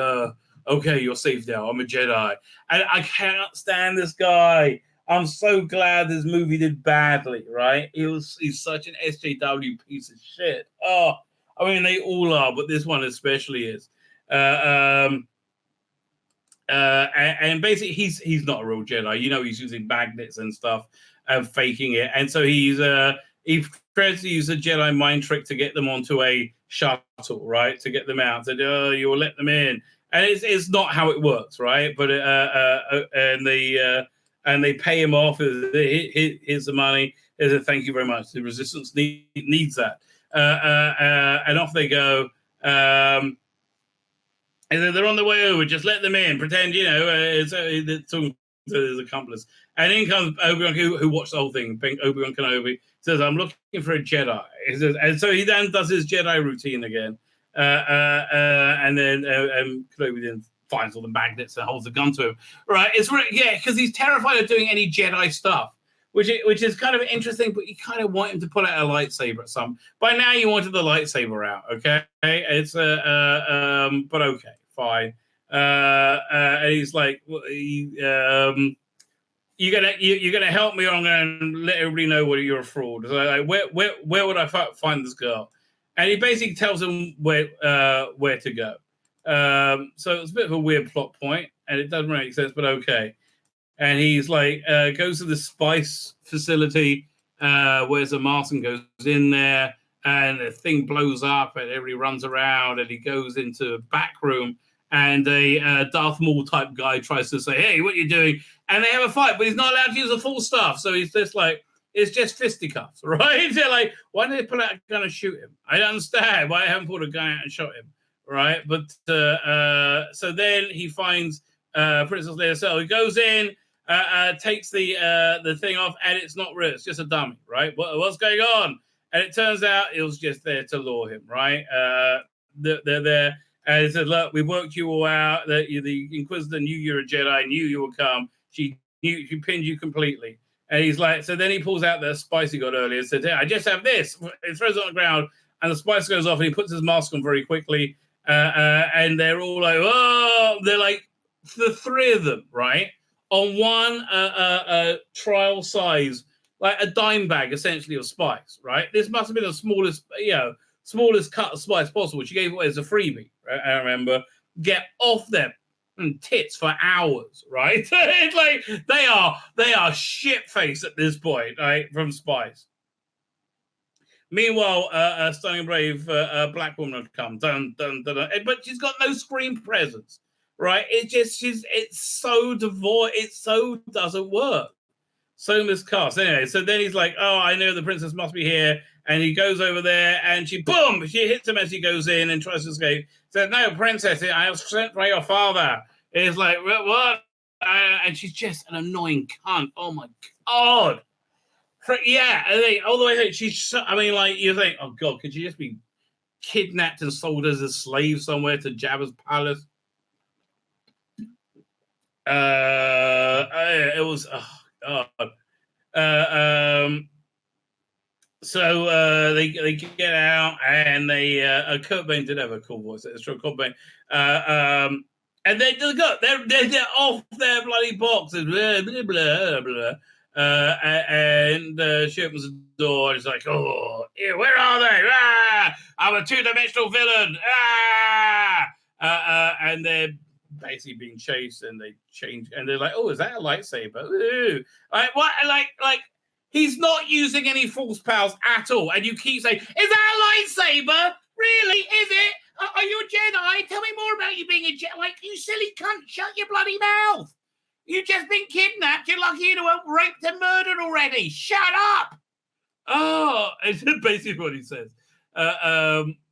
"Okay, you're safe now. I'm a Jedi." And I cannot stand this guy. I'm so glad this movie did badly, right? He's such an SJW piece of shit. Oh, I mean, they all are, but this one especially is. And basically, he's not a real Jedi. You know, he's using magnets and stuff and faking it. And so he tries to use a Jedi mind trick to get them onto a shuttle, right? To get them out. Said, "Oh, you will let them in." And it's not how it works, right? But and they pay him off. Here's the money. Here's a thank you very much. The resistance needs that. And off they go. And they're on the way over. Just let them in. Pretend, it's talking to his accomplice. And in comes Obi Wan, who watched the whole thing. Obi Wan Kenobi says, "I'm looking for a Jedi." He says, and so he then does his Jedi routine again. And then Kenobi then finds all the magnets and holds a gun to him. Right? It's because he's terrified of doing any Jedi stuff, which is kind of interesting. But you kind of want him to pull out a lightsaber at some. By now, you wanted the lightsaber out. Okay, it's but okay, fine. And he's like, "You're gonna help me, or I'm gonna let everybody know what you're a fraud." So like, where would I find this girl? And he basically tells him where to go. So it's a bit of a weird plot point, and it doesn't really make sense, but okay. And he's like, goes to the spice facility, where's a Martian, goes in there, and the thing blows up, and everybody runs around, and he goes into a back room, and a Darth Maul type guy tries to say, "Hey, what are you doing?" And they have a fight, but he's not allowed to use the full stuff, so he's just like, it's just fisticuffs, right? They're like, why did they pull out a gun and shoot him? I don't understand why they haven't pulled a gun out and shot him, right? But so then he finds Princess Leia. So he goes in, takes the thing off, and it's not real. It's just a dummy, right? What's going on? And it turns out it was just there to lure him, right? They're there, and he said, "Look, we worked you all out. The Inquisitor knew you were a Jedi, knew you would come. She pinned you completely." And he's like, so then he pulls out the spice he got earlier and said, "Hey, I just have this." He throws it on the ground, and the spice goes off, and he puts his mask on very quickly. And they're all like, "Oh!" They're like, the three of them, right, on one trial size, like a dime bag, essentially, of spice, right? This must have been the smallest cut of spice possible. She gave it away as a freebie, right? I remember. Get off them. And tits for hours, right? It's like they are shit faced at this point, right? From spice. Meanwhile, a stunning brave black woman had come, dun, dun, dun, dun, but she's got no screen presence, right? It's so devoid. It so doesn't work. So miscast. Anyway, so then he's like, "Oh, I know the princess must be here." And he goes over there, and she hits him as he goes in and tries to escape. Says, "No, princess, I have sent for your father." He's like, "What?" And she's just an annoying cunt. Oh my god. Yeah, and all the way through, you think, oh god, could she just be kidnapped and sold as a slave somewhere to Jabba's palace? It was, oh god. So they get out, and Kurt Bain did have a cool voice. It's from Kurt Bain. And they're off their bloody boxes, blah, blah, blah, blah. and she opens the door and it's like, oh, where are they? Ah, I'm a two-dimensional villain. And they're basically being chased, and they change, and they're like, oh, is that a lightsaber? Ooh. Like what? Like he's not using any force powers at all, and you keep saying, is that a lightsaber? Really? Is it? Are you a Jedi? Tell me more about you being a Jedi. Like, you silly cunt, shut your bloody mouth. You've just been kidnapped. You're lucky you weren't raped and murdered already. Shut up. Oh, it's basically what he says.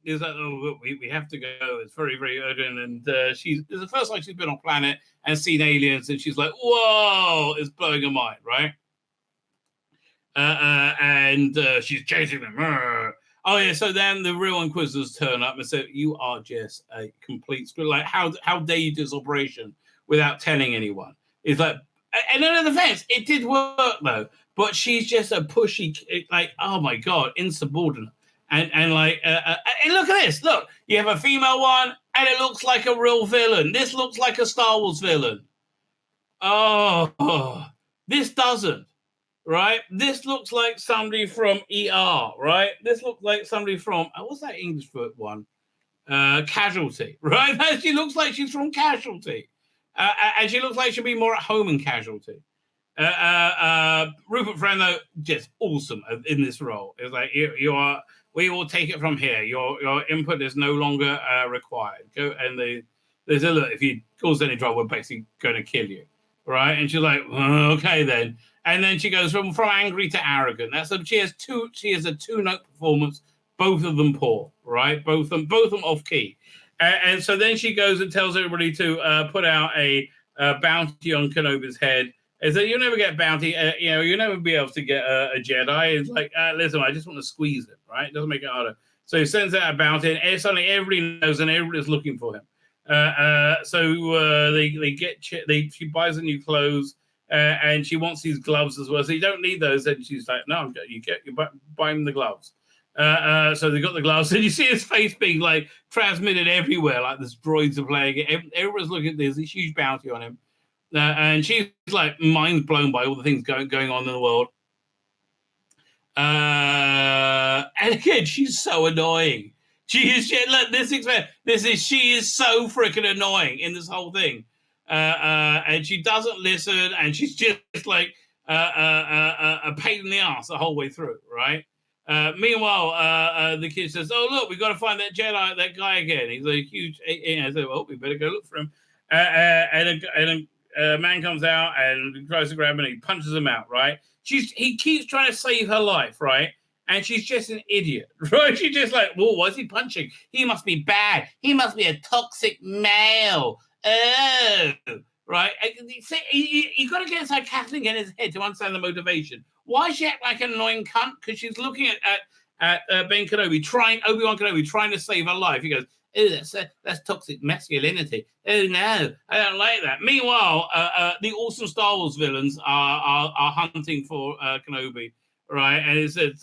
He's like, oh, look, we have to go. It's very, very urgent. And it's the first time she's been on planet and seen aliens, and she's like, whoa, it's blowing her mind, right? And she's chasing them. Oh yeah, so then the real Inquisitors turn up and say, you are just a complete screw. Like, how dare you do this operation without telling anyone? It's like, and in the defense, it did work though, but she's just a pushy, like, oh my God, insubordinate. And like, and look at this. Look, you have a female one, and it looks like a real villain. This looks like a Star Wars villain. Oh, this doesn't. Right? This looks like somebody from ER, right? This looks like somebody from, what's that English one? Casualty, right? She looks like she's from Casualty. And she looks like she'll be more at home in Casualty. Rupert Friend, just awesome in this role. It's like, we will take it from here. Your input is no longer required. Go, and they say, look, if you cause any trouble, we're basically going to kill you. Right? And she's like, okay then. And then she goes from angry to arrogant. She has a two-note performance, both of them poor, right? Both of them off key. And so then she goes and tells everybody to put out a bounty on Kenobi's head. And so you'll never get bounty, you'll never be able to get a Jedi. It's like, listen, I just want to squeeze it, right? It doesn't make it harder. So he sends out a bounty, and suddenly everybody knows, and everybody's looking for him. She buys the new clothes. And she wants these gloves as well. So you don't need those. And she's like, no, you buy him the gloves. So they got the gloves. And you see his face being like transmitted everywhere, like this droids are playing it. Everyone's looking at this huge bounty on him. And she's like mind blown by all the things going on in the world. And again, she's so annoying. She is so freaking annoying in this whole thing. And she doesn't listen, and she's just like a pain in the ass the whole way through, right? Meanwhile, the kid says, "Oh look, we got to find that Jedi, that guy again. He's a huge." I said, "Well, we better go look for him." And a man comes out and tries to grab him, and he punches him out. Right? He keeps trying to save her life, right? And she's just an idiot, right? She's just like, "Whoa, what's he punching? He must be bad. He must be a toxic male." Oh, right. You got to get sarcastic in his head to understand the motivation. Why is she act like an annoying cunt? Because she's looking at Obi Wan Kenobi, trying to save her life. He goes, "Oh, that's toxic masculinity. Oh no, I don't like that." Meanwhile, the awesome Star Wars villains are hunting for Kenobi, right? And it says,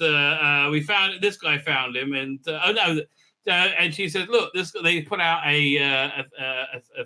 this guy found him, and and she said, "Look, they put out a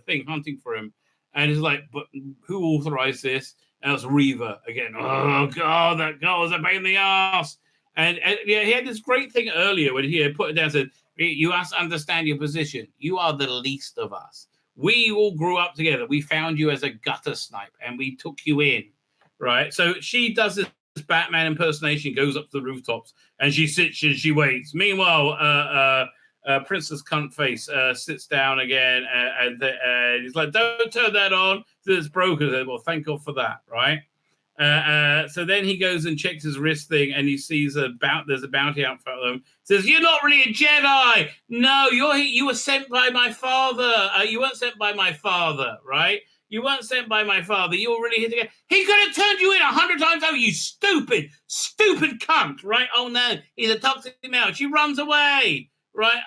thing hunting for him," and it's like, "But who authorized this?" And it's Reva again. Oh God, that girl was a pain in the ass. And yeah, he had this great thing earlier when he had put it down and said, "You have to understand your position. You are the least of us. We all grew up together. We found you as a gutter snipe, and we took you in, right?" So she does this Batman impersonation, goes up to the rooftops, and she sits and she waits. Meanwhile, Princess Cuntface sits down again, and he's like, "Don't turn that on. It's broken." Said, "Well, thank God for that, right?" So then he goes and checks his wrist thing, and he sees there's a bounty out for them. Says, "You're not really a Jedi. No, you were sent by my father. You weren't sent by my father, right? You weren't sent by my father. You were really here to get. He could have turned you in 100 times over. You stupid cunt, right? Oh no, he's a toxic male." She runs away. Right,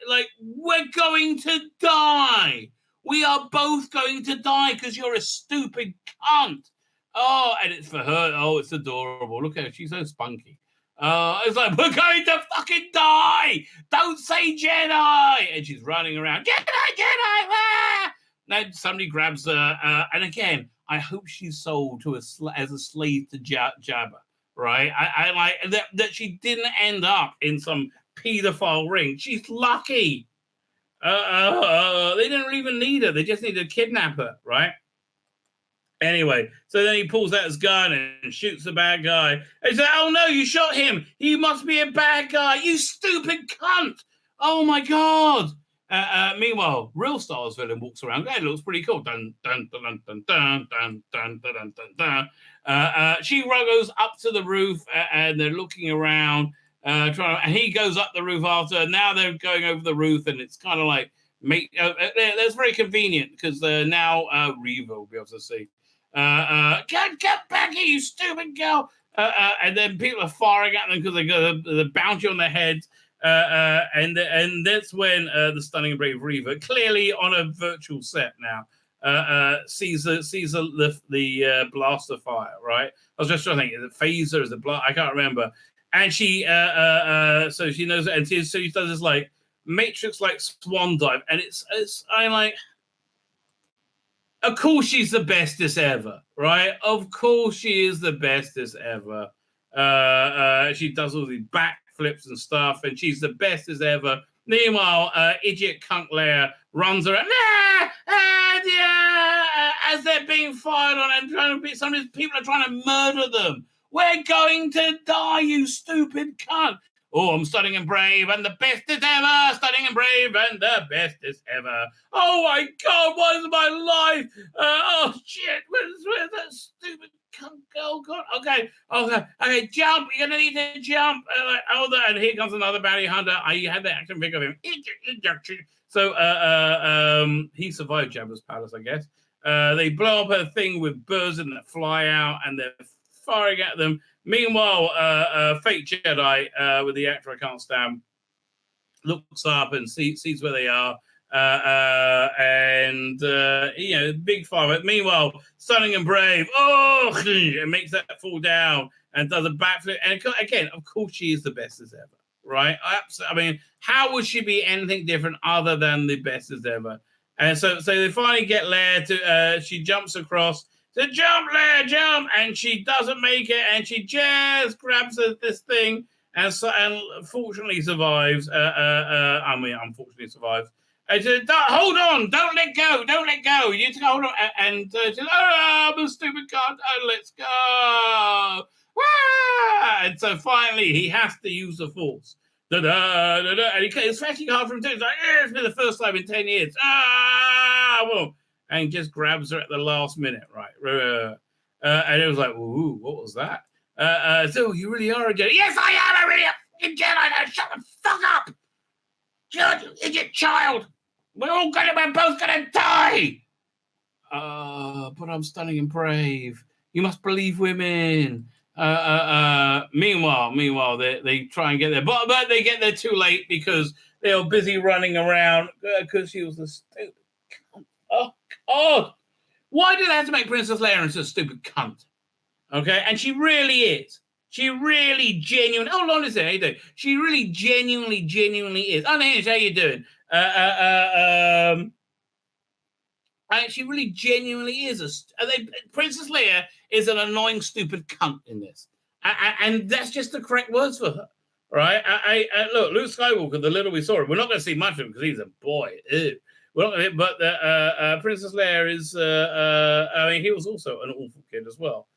like we're going to die. We are both going to die because you're a stupid cunt. Oh, and it's for her. Oh, it's adorable. Look at her. She's so spunky. It's like, we're going to fucking die. Don't say Jedi. And she's running around. Jedi. Ah! Now somebody grabs her. And again, I hope she's sold to as a slave to Jabba, right? I like that she didn't end up in some pedophile ring. She's lucky. They didn't even need her. They just needed to kidnap her, right? Anyway, so then he pulls out his gun and shoots the bad guy. And he's like, oh no, you shot him. You must be a bad guy. You stupid cunt. Oh my God. Meanwhile, real Star Wars villain walks around. That looks pretty cool. Dun, dun, dun, dun, dun, dun, dun, dun, dun, dun. She goes up to the roof and they're looking around. And he goes up the roof after. Now they're going over the roof and it's kind of like, that's very convenient because now Reva will be able to see. Get back here, you stupid girl. And then people are firing at them because they got the bounty on their heads. And that's when the stunning and brave Reva, clearly on a virtual set now, sees the blaster fire, right? I was just trying to think, is it phaser, is it blast? I can't remember. And she, so she knows it, and so she does this like Matrix like swan dive, and I'm like, of course she's the bestest ever, right? Of course she is the bestest ever. She does all these backflips and stuff, and she's the bestest ever. Meanwhile, idiot cunt Leia runs around as they're being fired on, and some of these people are trying to murder them. We're going to die, you stupid cunt. Oh, I'm stunning and brave and the bestest ever. Stunning and brave and the bestest ever. Oh my God, what is my life? Oh shit, where's that stupid cunt girl gone? Okay, jump. You're gonna need to jump. And here comes another bounty hunter. I had the action figure of him. So he survived Jabba's palace, I guess. They blow up a thing with birds and that fly out, and they're firing at them. Meanwhile, fake Jedi with the actor I can't stand looks up and sees where they are, and big fire. Meanwhile, stunning and brave, and makes that fall down and does a backflip. And again, of course, she is the best as ever, right? I mean, how would she be anything different other than the best as ever? And so they finally get Leia to. She jumps across. So jump, Leia, jump, and she doesn't make it, and she just grabs this thing, and fortunately survives. Unfortunately survives. And she said, hold on, don't let go. You need to hold on. And she said, I'm a stupid cunt. Let's go. And so finally, he has to use the Force. And it's actually hard for him to do. It's like, it's been the first time in 10 years. Well. And just grabs her at the last minute, right? And it was like, ooh, what was that? So you really are a Jedi? Yes, I am. I'm really a fucking Jedi. Now shut the fuck up, you idiot child. We're both gonna die. But I'm stunning and brave. You must believe women. Meanwhile, they try and get there, but they get there too late because they were busy running around because she was a stupid. Oh, why do they have to make Princess Leia into a stupid cunt? Okay, and she really is. She really genuinely. Oh, Lon is there. How you doing? She really genuinely is. Oh, Hinge, how you doing? She really genuinely is. Princess Leia is an annoying, stupid cunt in this, and that's just the correct words for her, right? Look, Luke Skywalker, the little we saw him, we're not going to see much of him because he's a boy. Ew. Well, but Princess Leia is, he was also an awful kid as well.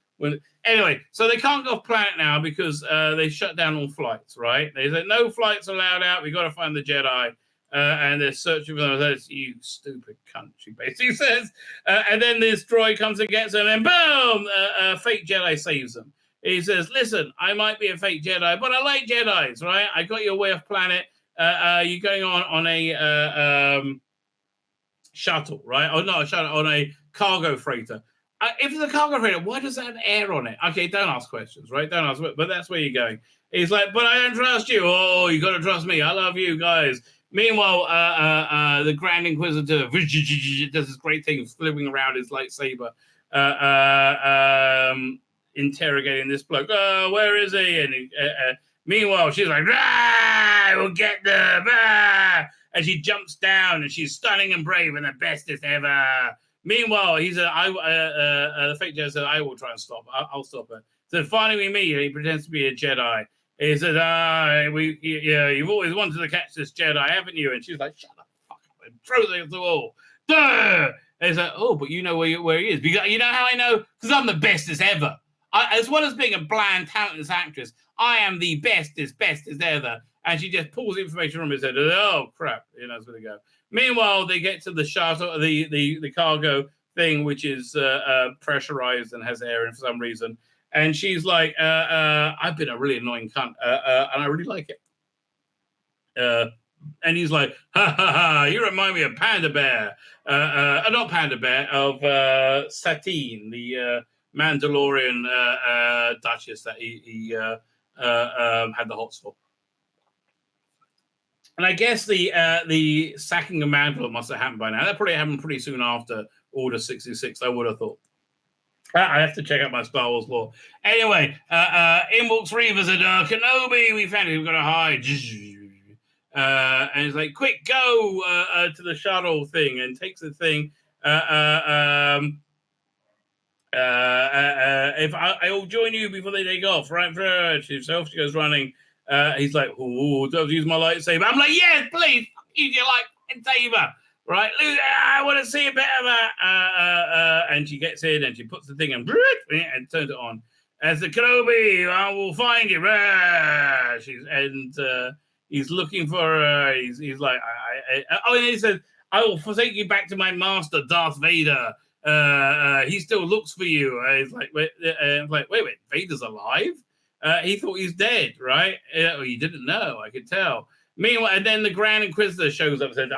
Anyway, so they can't go off planet now because they shut down all flights, right? They said, no flights allowed out. We got to find the Jedi. And they're searching for them. You stupid cunt, she basically says. And then this droid comes and gets them, and boom, a fake Jedi saves them. He says, listen, I might be a fake Jedi, but I like Jedis, right? I got your way off planet. You're going on a... shuttle, right? Oh no, a shuttle on a cargo freighter. If it's a cargo freighter, why does that have air on it? Okay, don't ask questions, right? Don't ask, but that's where you're going. He's like, but I don't trust you. Oh, you got to trust me. I love you guys. Meanwhile, the Grand Inquisitor does this great thing, flipping around his lightsaber, interrogating this bloke. Oh, where is he? And meanwhile, she's like, we'll get them. And she jumps down and she's stunning and brave and the bestest ever. Meanwhile, the fake Jedi said, I will try and stop. I'll stop her. So finally we meet. He pretends to be a Jedi. He said, you've always wanted to catch this Jedi, haven't you? And she's like, shut the fuck up, and throws it at the wall. Duh! And he's like, oh, but you know where he is. Because, you know how I know? Because I'm the bestest ever. As well as being a bland, talentless actress, I am the bestest ever. And she just pulls information from his head. Oh, crap. It's going to go. Meanwhile, they get to the shuttle, the cargo thing, which is pressurized and has air in for some reason. And she's like, I've been a really annoying cunt, and I really like it. And he's like, ha, ha, ha, you remind me of Panda Bear. Not Panda Bear, of Satine, the Mandalorian Duchess that he had the hots for. And I guess the sacking of Mandalore must have happened by now. That probably happened pretty soon after Order 66, I would have thought. I have to check out my Star Wars lore. Anyway, in walks Reavers and Kenobi. We found it. We've got to hide. And he's like, quick, go to the shuttle thing, and takes the thing. If I'll join you before they take off, right? She goes running. He's like, oh, don't use my lightsaber. I'm like, yes, please, use your lightsaber. Right, I want to see a bit of that. And she gets in and she puts the thing in and turns it on. As the Kenobi, I will find you. He's looking for her. He's like, and he says, I will forsake you back to my master, Darth Vader. He still looks for you. He's like, wait, Vader's alive? He thought he's dead, right? You didn't know, I could tell. Meanwhile, and then the Grand Inquisitor shows up and says,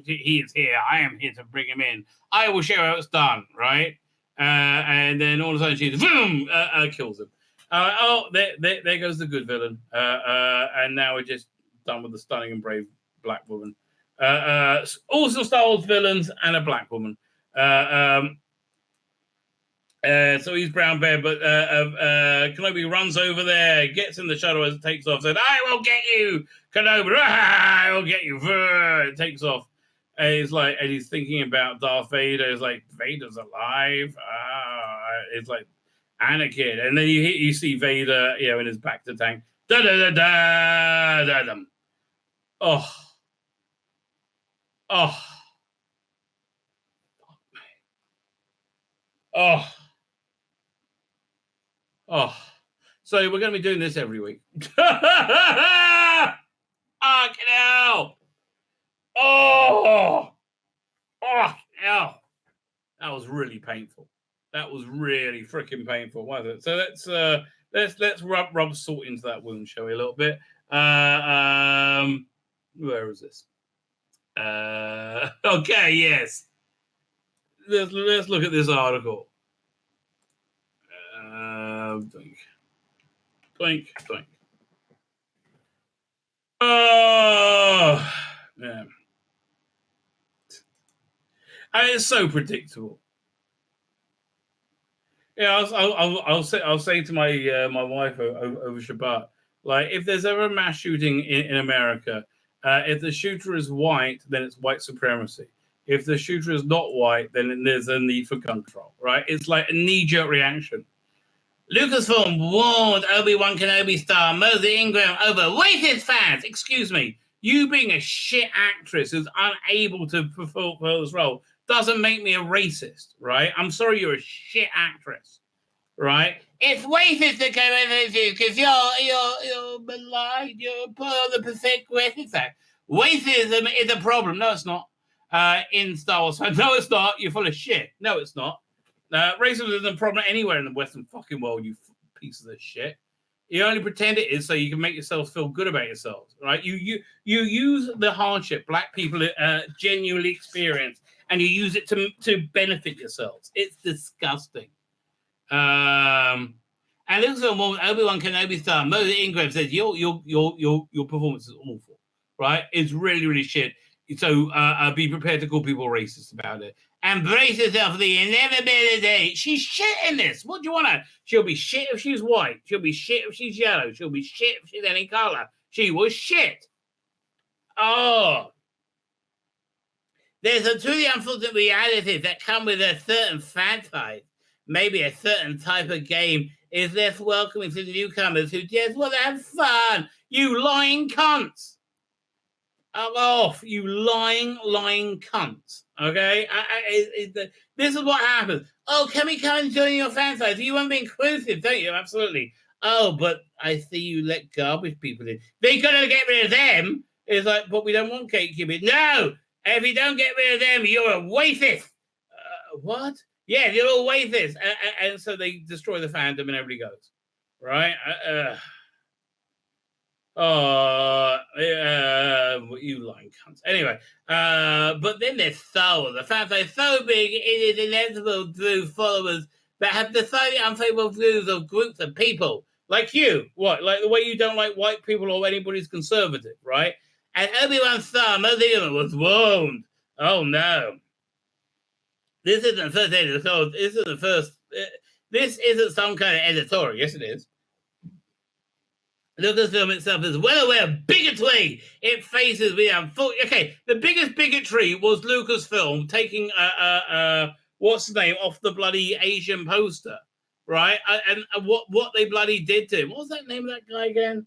he is here. I am here to bring him in. I will show how it's done, right? And then all of a sudden she boom, kills him. There goes the good villain. And now we're just done with the stunning and brave black woman. Also Star Wars villains and a black woman. So he's Brown Bear, but Kenobi runs over there, gets in the shuttle as it takes off, said, I will get you, Kenobi, I will get you. It takes off. And he's thinking about Darth Vader. He's like, Vader's alive. It's like Anakin. And then you see Vader, in his back to tank. Da da da da da da. Oh. So we're going to be doing this every week. Get out! Oh, hell! That was really painful. That was really freaking painful, wasn't it? So let's rub salt into that wound, shall we, a little bit? Where is this? Okay, yes. Let's look at this article. Doink. Oh, man. It's so predictable. Yeah, I'll say to my wife over Shabbat, like, if there's ever a mass shooting in America, if the shooter is white, then it's white supremacy. If the shooter is not white, then there's a need for gun control, right? It's like a knee-jerk reaction. Lucasfilm warned Obi Wan Kenobi star Mosey Ingram over racist fans. Excuse me, you being a shit actress who's unable to fulfill this role doesn't make me a racist, right? I'm sorry, you're a shit actress, right? It's racist to come in because you're maligned, you're part of the Pacific racist act. Racism is a problem. No, it's not. In Star Wars fans. No, it's not. You're full of shit. No, it's not. Racism isn't a problem anywhere in the Western fucking world, you pieces of shit. You only pretend it is so you can make yourselves feel good about yourselves, right? You use the hardship black people genuinely experience, and you use it to benefit yourselves. It's disgusting. And this is what Obi Wan Kenobi star Mosey Ingram says. Your performance is awful, right? It's really, really shit. So be prepared to call people racist about it. And brace yourself for the inevitability. She's shit in this. What do you want her? She'll be shit if she's white. She'll be shit if she's yellow. She'll be shit if she's any color. She was shit. Oh. There's a truly unfortunate reality that come with a certain franchise. Maybe a certain type of game is less welcoming to the newcomers who just want to have fun. You lying cunts. Off, you lying cunts. Okay? This is what happens. Oh, can we come and join your franchise? You want to be inclusive, don't you? Absolutely. Oh, but I see you let garbage people in. They got to get rid of them. It's like, but we don't want gatekeeping. No! If you don't get rid of them, you're a racist. What? Yeah, you're all racist. And so they destroy the fandom and everybody goes. Right? You lying cunts. Anyway, but then there's Star Wars. The fans are so big, it is inevitable through followers that have decided unfavorable views of groups of people. Like you. What? Like the way you don't like white people or anybody's conservative, right? And Obi Wan Star, most of them was warned. Oh no. This isn't the first editorial. This isn't the first. This isn't some kind of editorial. Yes, it is. Lucasfilm itself is well aware of bigotry it faces with okay, the biggest bigotry was Lucasfilm taking what's his name off the bloody Asian poster, right? And what they bloody did to him. What was that name of that guy again?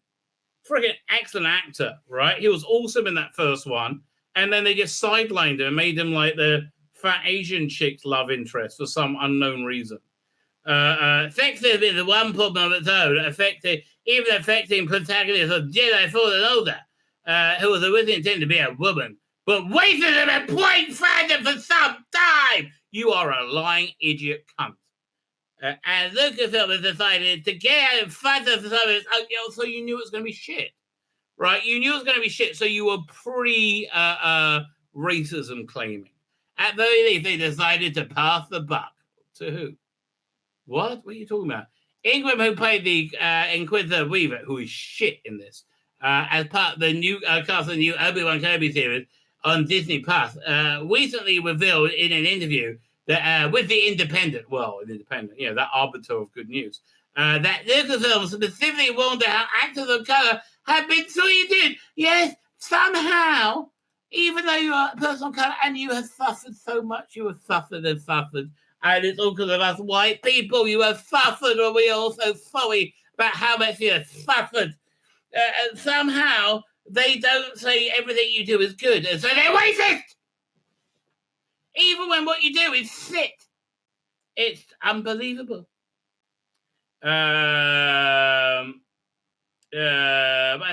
Friggin' excellent actor, right? He was awesome in that first one, and then they just sidelined him and made him like the fat Asian chick's love interest for some unknown reason. Sexism is one problem of its own, even affecting protagonists of Jedi Fallen Order, who was originally intended to be a woman, but racism and plain fandom for some time. You are a lying idiot cunt. And Lucasfilm has decided to get out in front of some of it. So you knew it was going to be shit, right? You knew it was going to be shit, so you were pre-racism claiming. At very least, they decided to pass the buck. To who? What? What are you talking about? Ingram, who played the Inquisitor Weaver, who is shit in this, as part of the new cast of the new Obi Wan Kenobi series on Disney Plus, recently revealed in an interview that with the Independent, that arbiter of good news, that Lucasfilm specifically warned how actors of color have been treated. Yes, somehow, even though you are a person of color and you have suffered so much, you have suffered and suffered. And it's all because of us white people. You have suffered, and we are also sorry about how much you have suffered. And somehow, they don't say everything you do is good. And so they're racist! Even when what you do is shit. It's unbelievable. But a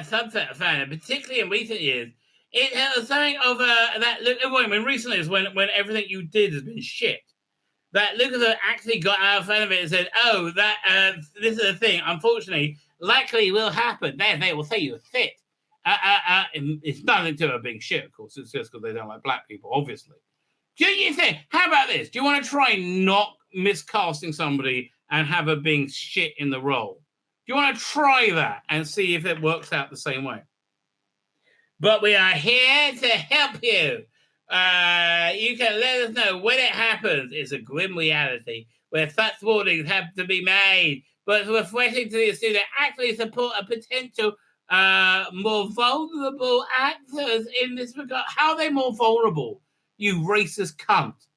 subset fan, particularly in recent years, it has something of that. Recently is when everything you did has been shit. That Lucas actually got out of front of it and said, "Oh, that this is a thing. Unfortunately, likely will happen." Then they will say you're shit. It's nothing to a big shit, of course. It's just because they don't like black people, obviously. Do you think? How about this? Do you want to try not miscasting somebody and have her being shit in the role? Do you want to try that and see if it works out the same way? But we are here to help you. You can let us know when it happens. It's a grim reality where such warnings have to be made, but it's refreshing to see that actually support a potential more vulnerable actors in this regard. How are they more vulnerable? You racist cunt.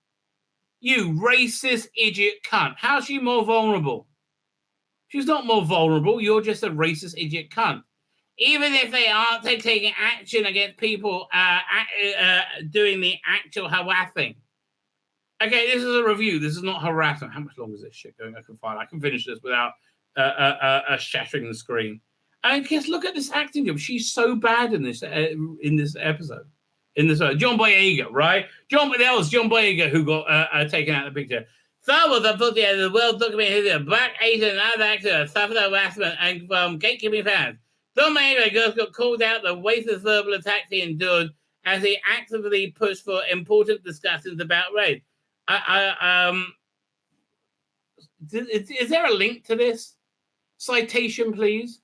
You racist idiot cunt. How's she more vulnerable? She's not more vulnerable. You're just a racist idiot cunt. Even if they aren't taking action against people doing the actual harassing. Okay, this is a review. This is not harassment. How much longer is this shit going? I can finish this without shattering the screen. And just look at this acting job. She's so bad in this episode. John Boyega, right? That was John Boyega who got taken out of the picture. Star Wars, unfortunately, the well-documented history of black, Asian, and other actors suffered harassment and from gatekeeping fans. So many girls got called out the racist verbal attacks he endured as he actively pushed for important discussions about race. Is there a link to this? Citation, please.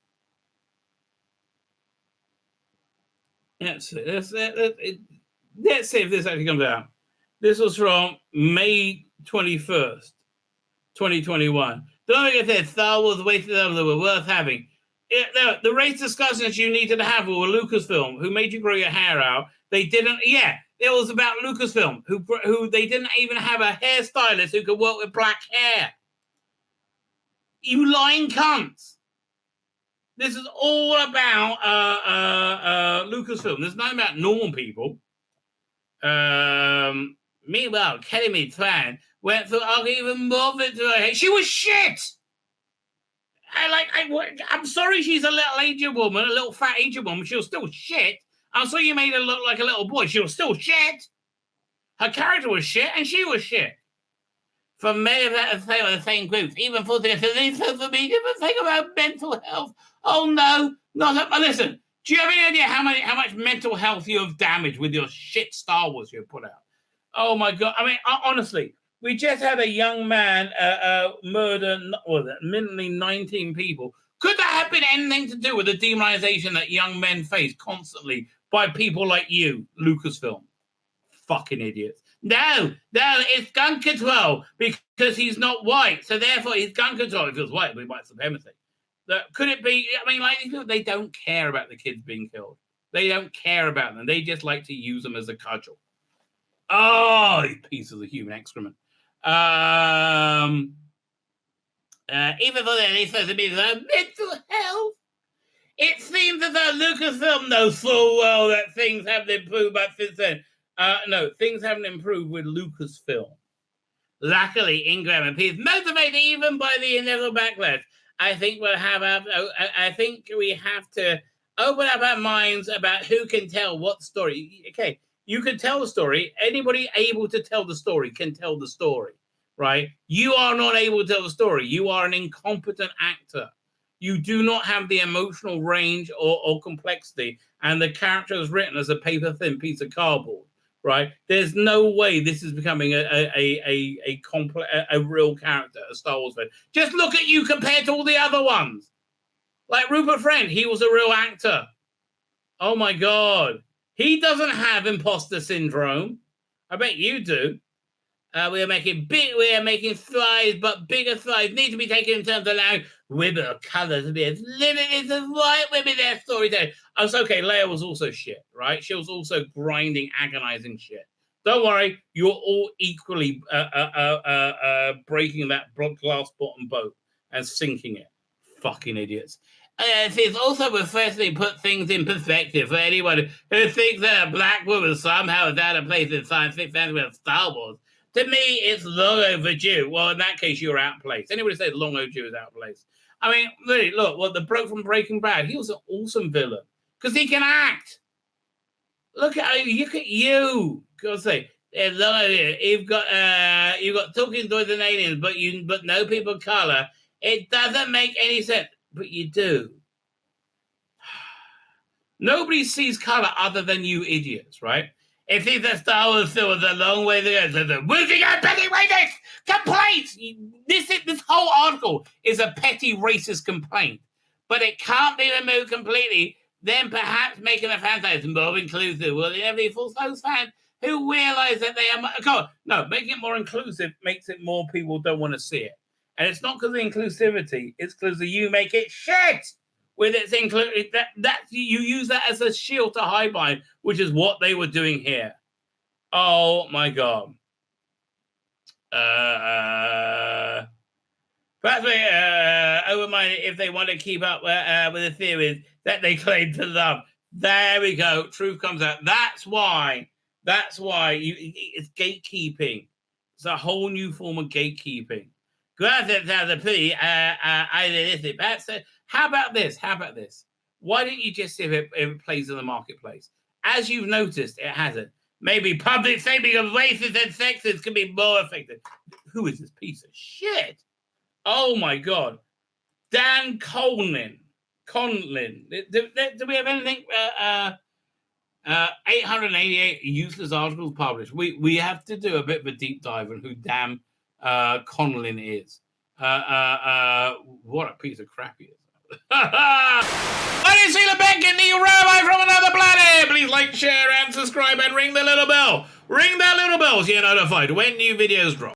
Let's see if this actually comes out. This was from May 21st, 2021. Don't forget that Star Wars racism that were worth having. The race discussions you needed to have were Lucasfilm, who made you grow your hair out. They didn't. Yeah, It was about Lucasfilm, who they didn't even have a hairstylist who could work with black hair. You lying cunts. This is all about Lucasfilm. There's nothing about normal people. Meanwhile, Kelly Tran went through even more of it. She was shit. I'm sorry she's a little aged woman, a little fat aged woman. She was still shit. I'm sorry you made her look like a little boy. She was still shit. Her character was shit, and she was shit. For many of us say the same groups, even for the social media, but think about mental health. Oh no, not that. Listen, do you have any idea how much mental health you have damaged with your shit Star Wars you put out? Oh my God! I mean, honestly, we just had a young man murder, minimally 19 people. Could that have been anything to do with the demonization that young men face constantly by people like you, Lucasfilm? Fucking idiots. No, it's gun control because he's not white. So therefore he's gun control. If he was white, it'd be white supremacy. Could it be? I mean, like these people, they don't care about the kids being killed. They don't care about them. They just like to use them as a cudgel. Oh, you pieces of human excrement. Even though they're supposed to be mental health, it seems as though Lucasfilm knows full well that things haven't improved but since then. No, things haven't improved with Lucasfilm. Luckily, Ingram appears motivated even by the inevitable backlash. I think we have to open up our minds about who can tell what story. Okay, you can tell the story. Anybody able to tell the story can tell the story, right? You are not able to tell the story. You are an incompetent actor. You do not have the emotional range or complexity, and the character is written as a paper-thin piece of cardboard. Right? There's no way this is becoming a real character, a Star Wars fan. Just look at you compared to all the other ones. Like Rupert Friend, he was a real actor. Oh my God. He doesn't have imposter syndrome. I bet you do. We are making strides, but bigger strides need to be taken in terms of allowing women of color to be as limited as white women their storytelling. I was okay. Leia was also shit, right? She was also grinding, agonizing shit. Don't worry, you're all equally breaking that glass bottom boat and sinking it. Fucking idiots. It's also refreshingly put things in perspective for anyone who thinks that a black woman somehow is out of place in science fiction with Star Wars. To me, it's long overdue. Well, in that case, you're outplaced. Anybody says long overdue is outplaced. I mean, really, look, the bloke from Breaking Bad, he was an awesome villain because he can act. Look at you. Gotta say, it's long overdue. You've got talking towards an aliens, but no people of color. It doesn't make any sense, but you do. Nobody sees color other than you idiots, right? It seems that Star Wars still was a long way to go. The moving out petty racist complaints. This whole article is a petty racist complaint, but it can't be removed completely. Then perhaps making the fan size more inclusive will inevitably force those fans who realize that they are. No, making it more inclusive makes it more people don't want to see it, and it's not because of inclusivity. It's because you make it shit. With its included that you use that as a shield to hide behind, which is what they were doing here. Oh my God. Perhaps open-minded if they want to keep up with the theories that they claim to love. There we go. Truth comes out. That's why it's gatekeeping. It's a whole new form of gatekeeping. Granted, that's a pretty idealistic. Perhaps. How about this? Why don't you just see if it plays in the marketplace? As you've noticed, it hasn't. Maybe public shaming of racists and sexists can be more effective. Who is this piece of shit? Oh my God. Dan Conlin. Do we have anything? 888 useless articles published. We have to do a bit of a deep dive on who Dan Conlin is. What a piece of crap he is. Tzvi Lebetkin, the Rabbi from another planet. Please like, share, and subscribe, and ring the little bell. Ring that little bell so you're notified when new videos drop.